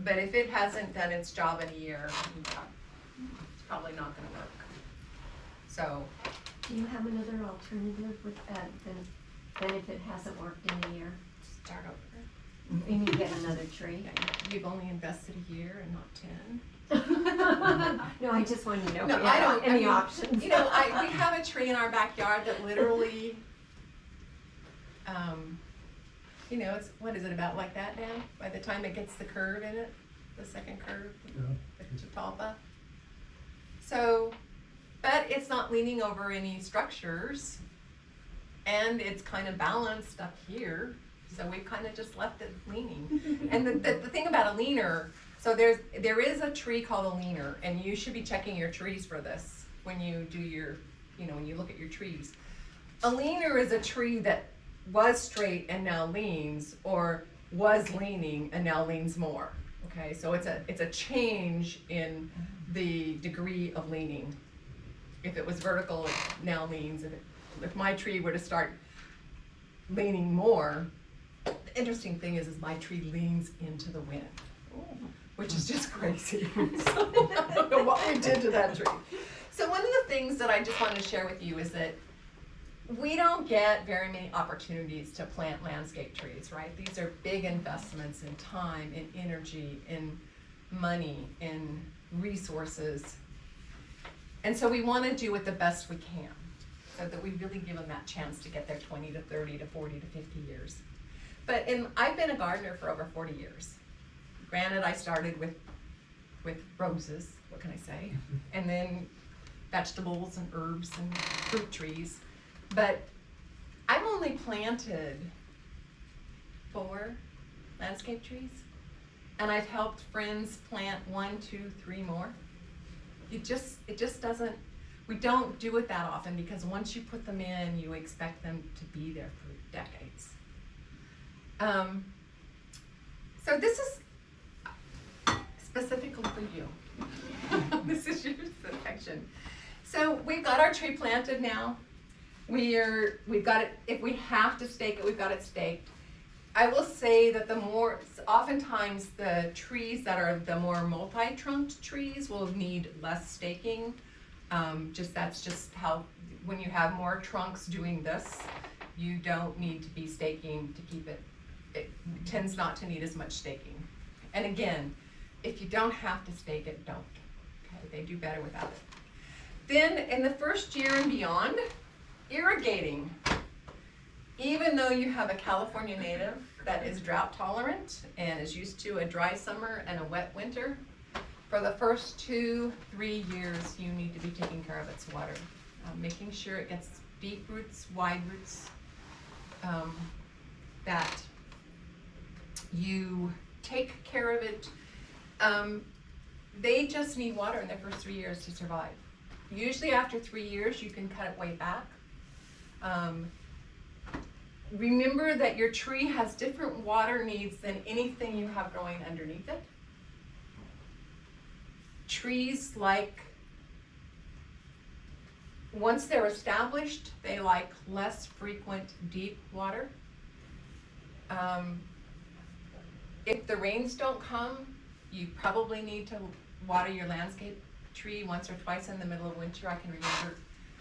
But if it hasn't done its job in a year, it's probably not gonna work. So, Do you have another alternative with that than if it hasn't worked in a year? start over. You need to get another tree? You've only invested a year and not 10. No, I just wanted to know if No, you I had don't, any options. You know, we have a tree in our backyard that literally, you know, it's, what is it, about like that now? By the time it gets the curve in it, the second curve, the Chitalpa. So, but it's not leaning over any structures, and it's kind of balanced up here, so we've kind of just left it leaning. And the thing about a leaner, so there is a tree called a leaner, and you should be checking your trees for this when you do your, when you look at your trees. A leaner is a tree that was straight and now leans, or was leaning and now leans more. Okay, so it's a change in the degree of leaning. If it was vertical, it now leans. If my tree were to start leaning more, the interesting thing is my tree leans into the wind, which is just crazy. So I don't know what we did to that tree. So one of the things that I just wanted to share with you is that we don't get very many opportunities to plant landscape trees, right? These are big investments in time, in energy, in money, in resources. And so we want to do it the best we can so that we really give them that chance to get their 20 to 30 to 40 to 50 years. But I've been a gardener for over 40 years. Granted, I started with roses, what can I say? And then vegetables and herbs and fruit trees. But I've only planted 4 landscape trees. And I've helped friends plant 1, 2, 3 more. It just doesn't, we don't do it that often because once you put them in, you expect them to be there for decades. So this is specifically for you. This is your section. So we've got our tree planted now. We've got it, if we have to stake it, we've got it staked. I will say that oftentimes the trees that are the more multi-trunked trees will need less staking. That's just how, when you have more trunks doing this, you don't need to be staking to keep it. It tends not to need as much staking. And again, if you don't have to stake it, don't. Okay, they do better without it. Then in the first year and beyond, irrigating. Even though you have a California native that is drought tolerant and is used to a dry summer and a wet winter, for the first 2-3 years, you need to be taking care of its water. Making sure it gets deep roots, wide roots, that you take care of it. They just need water in their first 3 years to survive. Usually after 3 years, you can cut it way back. Remember that your tree has different water needs than anything you have growing underneath it. Trees once they're established, they like less frequent deep water. If the rains don't come, you probably need to water your landscape tree once or twice in the middle of winter. I can remember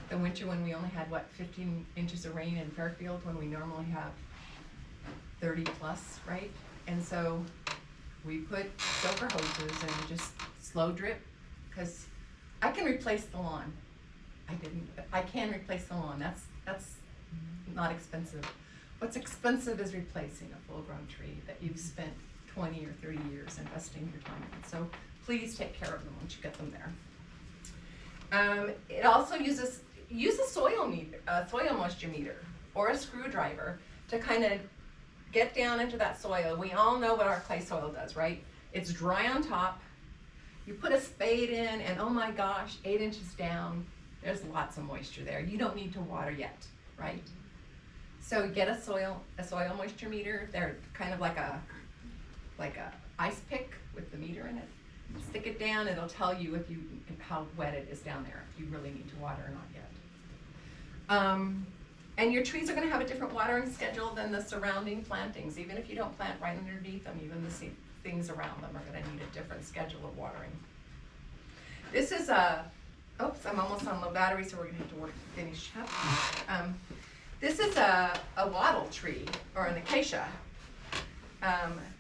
the winter when we only had 15 inches of rain in Fairfield when we normally have 30 plus, right? And so we put soaker hoses and just slow drip, because I can replace the lawn. I can replace the lawn. That's not expensive. What's expensive is replacing a full-grown tree that you've spent 20 or 30 years investing your time in. So please take care of them once you get them there. It also use a soil moisture meter or a screwdriver to kind of get down into that soil. We all know what our clay soil does, right? It's dry on top. You put a spade in and oh my gosh, 8 inches down, there's lots of moisture there. You don't need to water yet, right? So get a soil moisture meter. They're kind of like a ice pick with the meter in it. Stick it down, it'll tell you how wet it is down there, if you really need to water or not yet. And your trees are going to have a different watering schedule than the surrounding plantings. Even if you don't plant right underneath them, even the things around them are going to need a different schedule of watering. This is oops, I'm almost on low battery, so we're going to have to finish up. This is a wattle tree, or an acacia,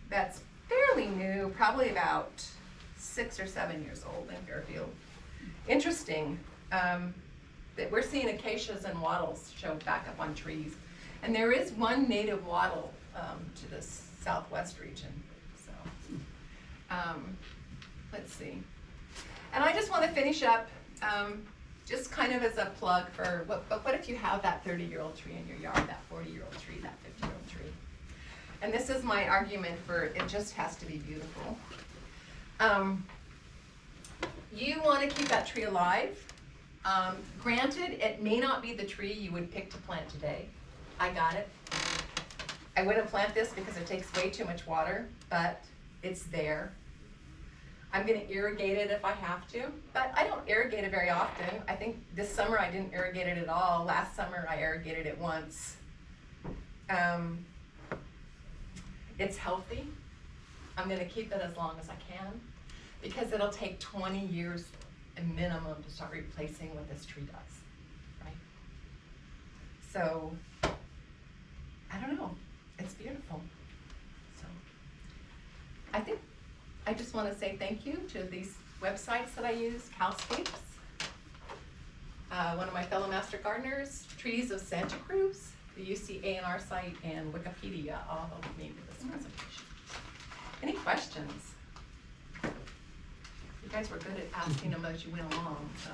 that's fairly new, probably about 6 or 7 years old in Fairfield. Interesting that we're seeing acacias and wattles show back up on trees. And there is one native wattle to the southwest region. So let's see. And I just want to finish up just kind of as a plug for what if you have that 30-year-old tree in your yard, that 40-year-old tree, that 50-year-old tree. And this is my argument for it just has to be beautiful. You want to keep that tree alive. Granted, it may not be the tree you would pick to plant today. I got it. I wouldn't plant this because it takes way too much water, but it's there. I'm going to irrigate it if I have to, but I don't irrigate it very often. I think this summer I didn't irrigate it at all. Last summer I irrigated it once. It's healthy. I'm gonna keep it as long as I can, because it'll take 20 years a minimum to start replacing what this tree does, right? So, I don't know, it's beautiful. So, I think, I just wanna say thank you to these websites that I use, Cowscapes, one of my fellow Master Gardeners, Trees of Santa Cruz, the UC A&R site, and Wikipedia all helped me with this presentation. Any questions? You guys were good at asking them as you went along, so.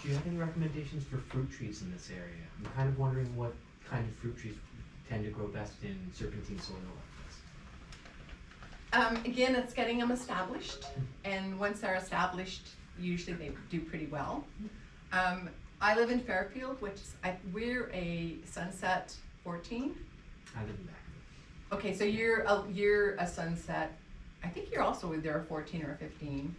Do you have any recommendations for fruit trees in this area? I'm kind of wondering what kind of fruit trees tend to grow best in serpentine soil like this. Again, it's getting them established, and once they're established, usually they do pretty well. I live in Fairfield, which is, we're a Sunset 14. I live in Vacaville. Okay, so you're a Sunset. I think you're also either a 14 or a 15.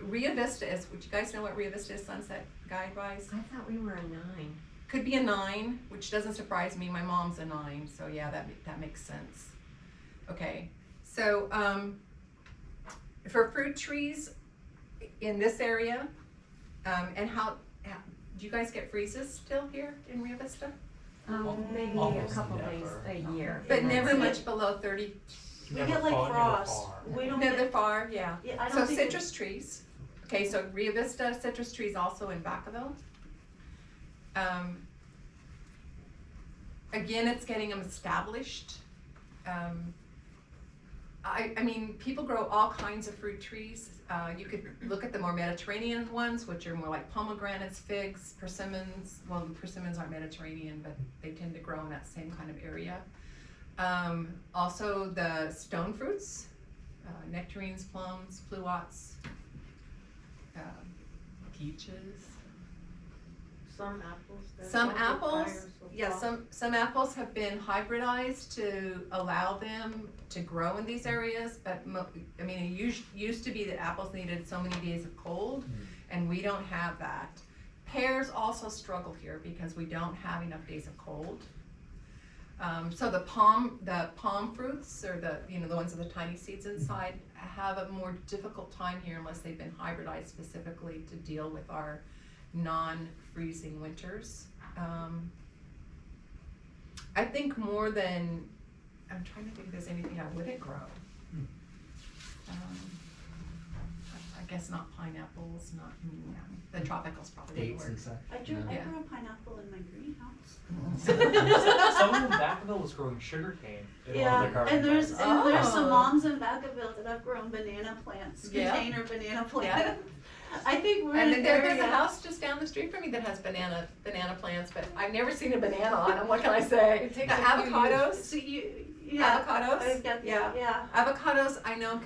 Rio Vista is. Would you guys know what Rio Vista is? Sunset guide-wise? I thought we were a 9. Could be a 9, which doesn't surprise me. My mom's a 9, so yeah, that makes sense. Okay, so for fruit trees in this area, and how do you guys get freezes still here in Rio Vista? Maybe a Almost couple never. days a year. But Yeah. never much below 30. We Never get like far, never frost. far. We don't Never get, far, yeah. yeah, I So don't think. citrus trees. Okay, so Rio Vista citrus trees also in Vacaville. Again, it's getting them established. I mean, people grow all kinds of fruit trees. You could look at the more Mediterranean ones, which are more like pomegranates, figs, persimmons. Well, the persimmons aren't Mediterranean, but they tend to grow in that same kind of area. Also the stone fruits, nectarines, plums, pluots, peaches. Some apples. they're Some not apples, fires will yeah, fall. some apples have been hybridized to allow them to grow in these areas, but I mean, it used to be that apples needed so many days of cold, and we don't have that. Pears also struggle here because we don't have enough days of cold. So the palm fruits, or the ones with the tiny seeds inside, have a more difficult time here unless they've been hybridized specifically to deal with our non-freezing winters. I think more than, I'm trying to think if there's anything I wouldn't grow. I guess not pineapples, not, the tropicals probably wouldn't Dates work. and such. I grew Yeah. a pineapple in my greenhouse. Someone in Vacaville was growing sugarcane in one of Yeah, their gardens. and there's some Oh. moms in Vacaville that have grown banana plants, Yeah. container banana Yeah. plants. I think we're And in then an there's a area. house just down the street from me that has banana plants, but I've never seen a banana on them, what can I say? It takes a few Avocados, So yeah. avocados, I've got yeah. yeah. Avocados, I know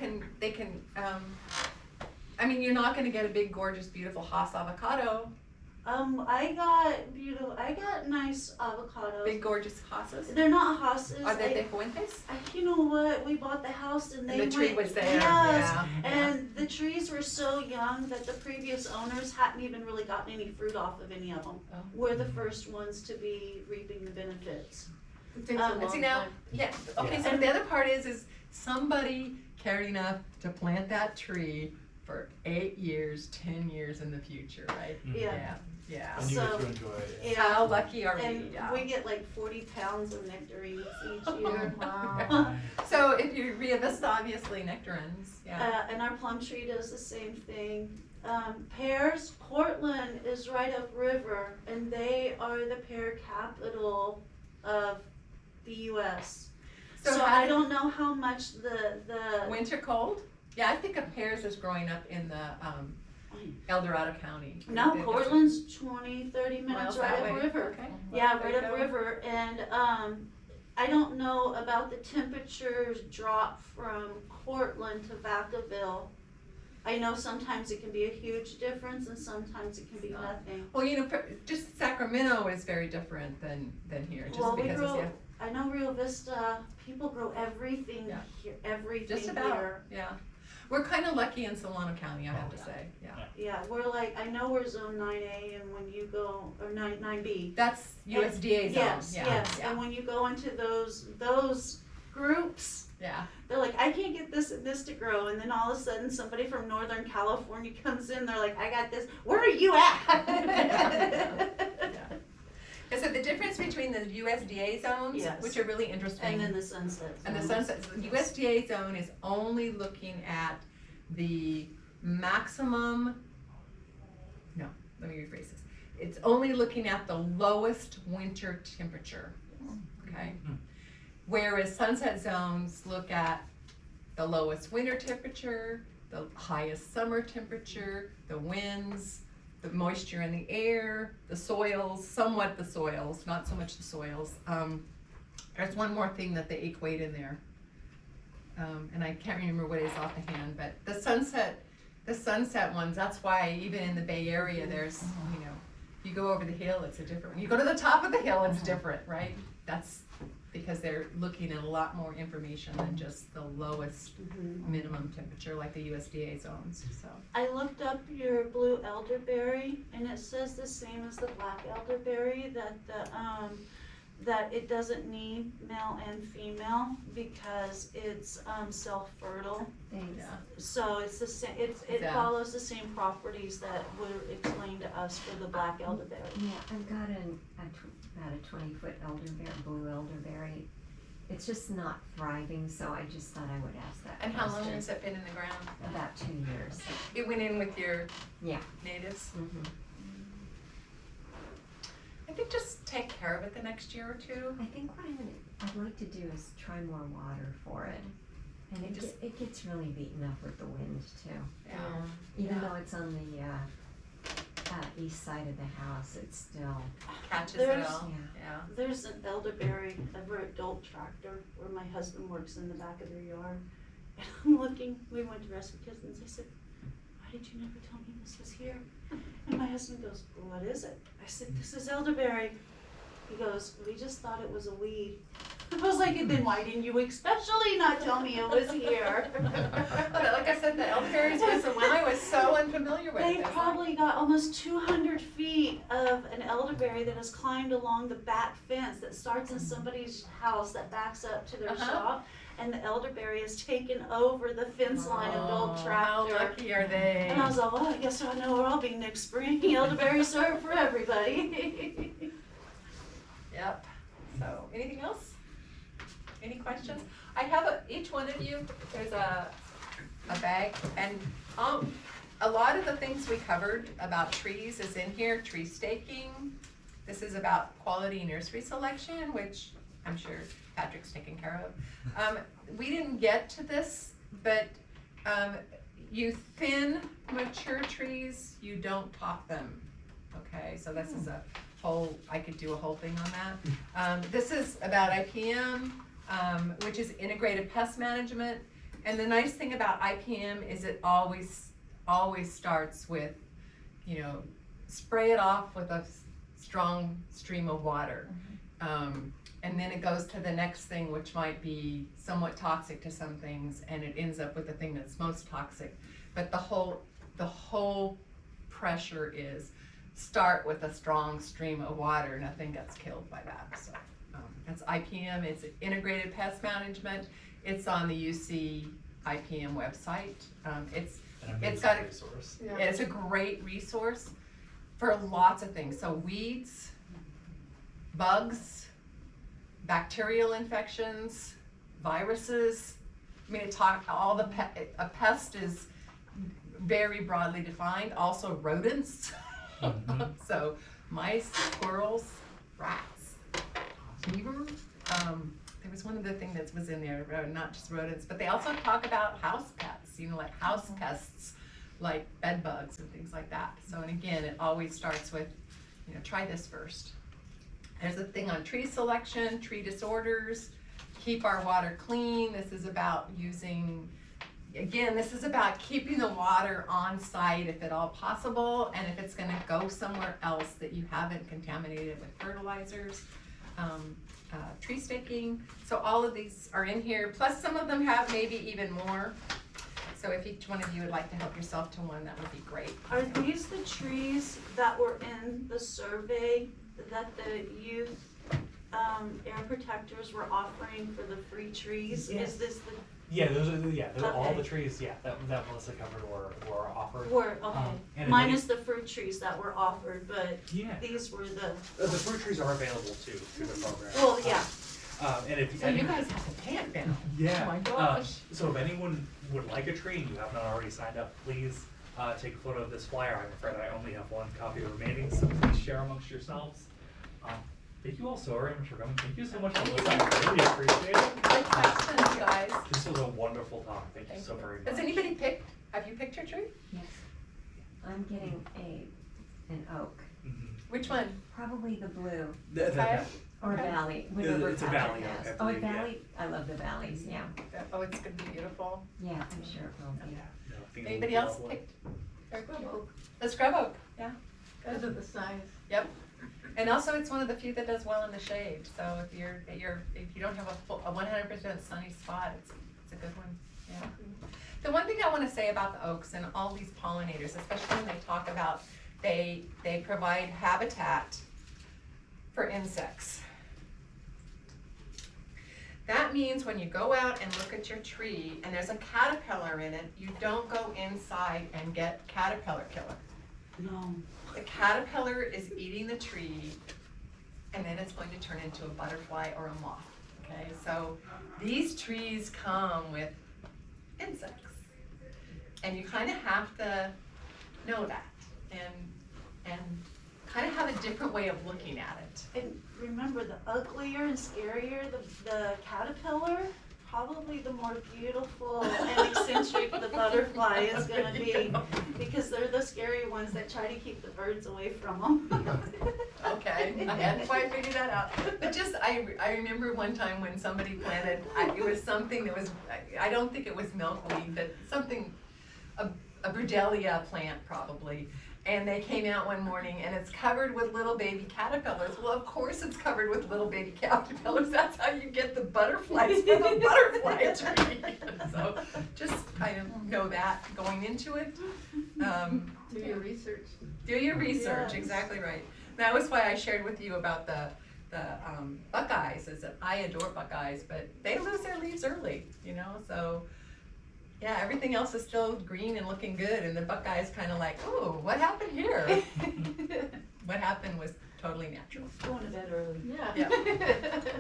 I mean, you're not gonna get a big, gorgeous, beautiful Hass avocado, I got nice avocados. big, gorgeous Hasses. They're not hosses. Are they de Fuentes? You know what? We bought the house and they And the tree went, was there, Yes, yeah. and the trees were so young that the previous owners hadn't even really gotten any fruit off of any of them. Oh. We're the first ones to be reaping the benefits. It takes a And long see now, time. yeah, okay, Yeah. so the other part is somebody cared enough to plant that tree for 8 years, 10 years in the future, right? Yeah. Yeah. And you So- get to enjoy it. Yeah. Yeah. How lucky are we? And Yeah. we get like 40 pounds of nectarines each year. Wow. So if you Rio Vista, obviously nectarines, yeah. And our plum tree does the same thing. Pears, Portland is right upriver, and they are the pear capital of the U.S. So how I did- don't know how much the Winter cold? Yeah, I think of pears as growing up in the El Dorado County. now They- Portland's 20, 30 minutes miles right that way. upriver. Okay. Yeah, There right you go. upriver, and I don't know about the temperatures drop from Portland to Vacaville. I know sometimes it can be a huge difference, and sometimes it can be not. nothing. Well, just Sacramento is very different than here, just Well, we because grow, it's, I know Rio Vista, people grow everything Yeah. here, everything just about, here. yeah. We're kind of lucky in Solano County, I have to say, yeah. Yeah, we're like, I know we're zone 9A, and when you go, or 9B. That's USDA zone, Yes, yeah, yes, yeah, and when you go into those groups, yeah. they're like, I can't get this and this to grow, and then all of a sudden, somebody from Northern California comes in, they're like, I got this, where are you at? And so the difference between the USDA zones, Yes. which are really interesting. And then the sunset. And the zone. sunset, the USDA zone is only looking at the maximum, no, let me rephrase this. It's only looking at the lowest winter temperature, okay? Whereas sunset zones look at the lowest winter temperature, the highest summer temperature, the winds, the moisture in the air, the soils, somewhat the soils, not so much the soils. There's one more thing that they equate in there. And I can't remember what it is offhand, but the sunset ones, that's why even in the Bay Area, there's, you know, you go over the hill, it's a different, you go to the top of the hill, it's different, right? That's because they're looking at a lot more information than just the lowest minimum temperature like the USDA zones, so. I looked up your blue elderberry, and it says the same as the black elderberry, that that it doesn't need male and female because it's self-fertile. Thanks. Yeah. So it's the same. It Yeah. follows the same properties that were explained to us for the black elderberry. Yeah, I've got about a 20-foot elderberry, blue elderberry. It's just not thriving, so I just thought I would ask that And how long question. has it been in the ground? About 2 years. It went in with your Yeah. natives? Mm-hmm. I think just take care of it the next year or two. I think what I'd like to do is try more water for it. And it gets really beaten up with the wind too. Yeah. Even Yeah. though it's on the east side of the house, it's still, Catches it There's- all, yeah. yeah. There's an elderberry over at Dolt Tractor where my husband works in the back of their yard. And I'm looking, we went to rescue kittens. I said, why did you never tell me this was here? And my husband goes, well, what is it? I said, this is elderberry. He goes, we just thought it was a weed. I was like, then why didn't you especially not tell me it was here? But like I said, the elderberries was the one I was so unfamiliar with. They It's like- probably got almost 200 feet of an elderberry that has climbed along the back fence that starts in somebody's house that backs up to their shop. And the elderberry has taken over the fence line of Dolt Oh, Tractor. how lucky are they? And I was like, well, I guess I know where I'll be next spring. Elderberry served for everybody. Yep. So, anything else? Any questions? I have each one of you, there's a bag, and a lot of the things we covered about trees is in here. Tree staking. This is about quality nursery selection, which I'm sure Patrick's taken care of. We didn't get to this, but you thin mature trees, you don't top them. Okay, so this is a whole, I could do a whole thing on that. This is about IPM, which is integrated pest management. And the nice thing about IPM is it always starts with, you know, spray it off with a strong stream of water. And then it goes to the next thing, which might be somewhat toxic to some things, and it ends up with the thing that's most toxic. But the whole pressure is start with a strong stream of water. Nothing gets killed by that. So that's IPM. It's integrated pest management. It's on the UC IPM website. It's got a resource. yeah, it's a great resource for lots of things. So weeds, bugs, bacterial infections, viruses. I mean, a pest is very broadly defined. Also rodents. So mice, squirrels, rats, beaver. There was one other thing that was in there, not just rodents, but they also talk about house pets, you know, like house pests, like bed bugs and things like that. So, and again, it always starts with, you know, try this first. There's a thing on tree selection, tree disorders, keep our water clean. This is about this is about keeping the water on site if at all possible, and if it's gonna go somewhere else that you haven't contaminated with fertilizers. Tree staking, so all of these are in here, plus some of them have maybe even more. So if each one of you would like to help yourself to one, that would be great. Are these the trees that were in the survey that the youth, air protectors were offering for the free trees? Yes. Is this the, Yeah, those are all Okay. the trees, that Melissa covered were offered. were, okay, and minus the fruit trees that were offered, but Yeah. these were the, The fruit trees are available too, through the program. well, yeah. And if So you guys have to pay it now. Yeah. Oh my gosh. So if anyone would like a tree and you have not already signed up, please take a photo of this flyer. I'm afraid I only have one copy remaining, so please share amongst yourselves. Thank you all so very much for coming. Thank you so much, Melissa. I really appreciate it. Good questions, guys. This was a wonderful talk. Thank you Thank so you. very much. Has anybody picked, have you picked your tree? Yes. I'm getting an oak, Mhm. Which one? probably the blue, Okay. or Okay. valley, Yeah, whatever it's a Patrick valley, has. I Oh, a believe, yeah. valley, I love the valleys, yeah, Oh, it's gonna be beautiful. yeah, I'm sure it will be. No, I think it Anybody will be else lovely. picked? Scrub oak, The scrub oak, yeah. because of the size. Yep. And also, it's one of the few that does well in the shade, so if you don't have a 100% sunny spot, it's a good one, yeah. The one thing I wanna say about the oaks and all these pollinators, especially when they talk about they provide habitat for insects. That means when you go out and look at your tree and there's a caterpillar in it, you don't go inside and get caterpillar killer. No. The caterpillar is eating the tree, and then it's going to turn into a butterfly or a moth, okay? So these trees come with insects, and you kind of have to know that and kind of have a different way of looking at it. And remember, the uglier and scarier the caterpillar, probably the more beautiful and eccentric the butterfly is gonna be, because they're the scary ones that try to keep the birds away from them. Okay, I hadn't quite figured that out, but just, I remember one time when somebody planted, it was something that was, I don't think it was milkweed, but something, a Brudelia plant probably, and they came out one morning and it's covered with little baby caterpillars. Well, of course it's covered with little baby caterpillars, that's how you get the butterflies from a butterfly tree. So, just kind of know that going into it. Do your research. Do your research, Yes. exactly right. That was why I shared with you about the buckeyes, is that I adore buckeyes, but they lose their leaves early, you know, so. Yeah, everything else is still green and looking good, and the buckeye's kind of like, oh, what happened here? What happened was totally natural. Going to bed early. Yeah. Yeah.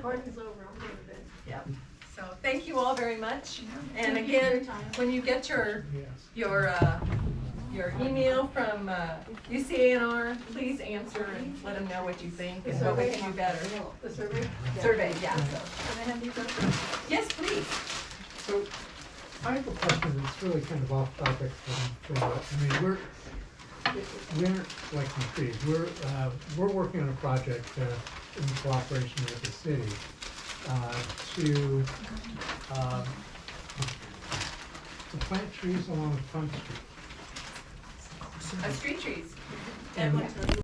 Party's over, I'm going to bed. Yep. So thank you all very much. And Thank you for your again, time. when you get your email from UCANR, please answer and let them know what you think and what we can do better. The survey? Survey, yeah. So. Can I have these up? Yes, please. So, I have a question that's really kind of off topic from what, I mean, we aren't like some trees, we're working on a project, in cooperation with the city, to plant trees along Front Street. Street trees. And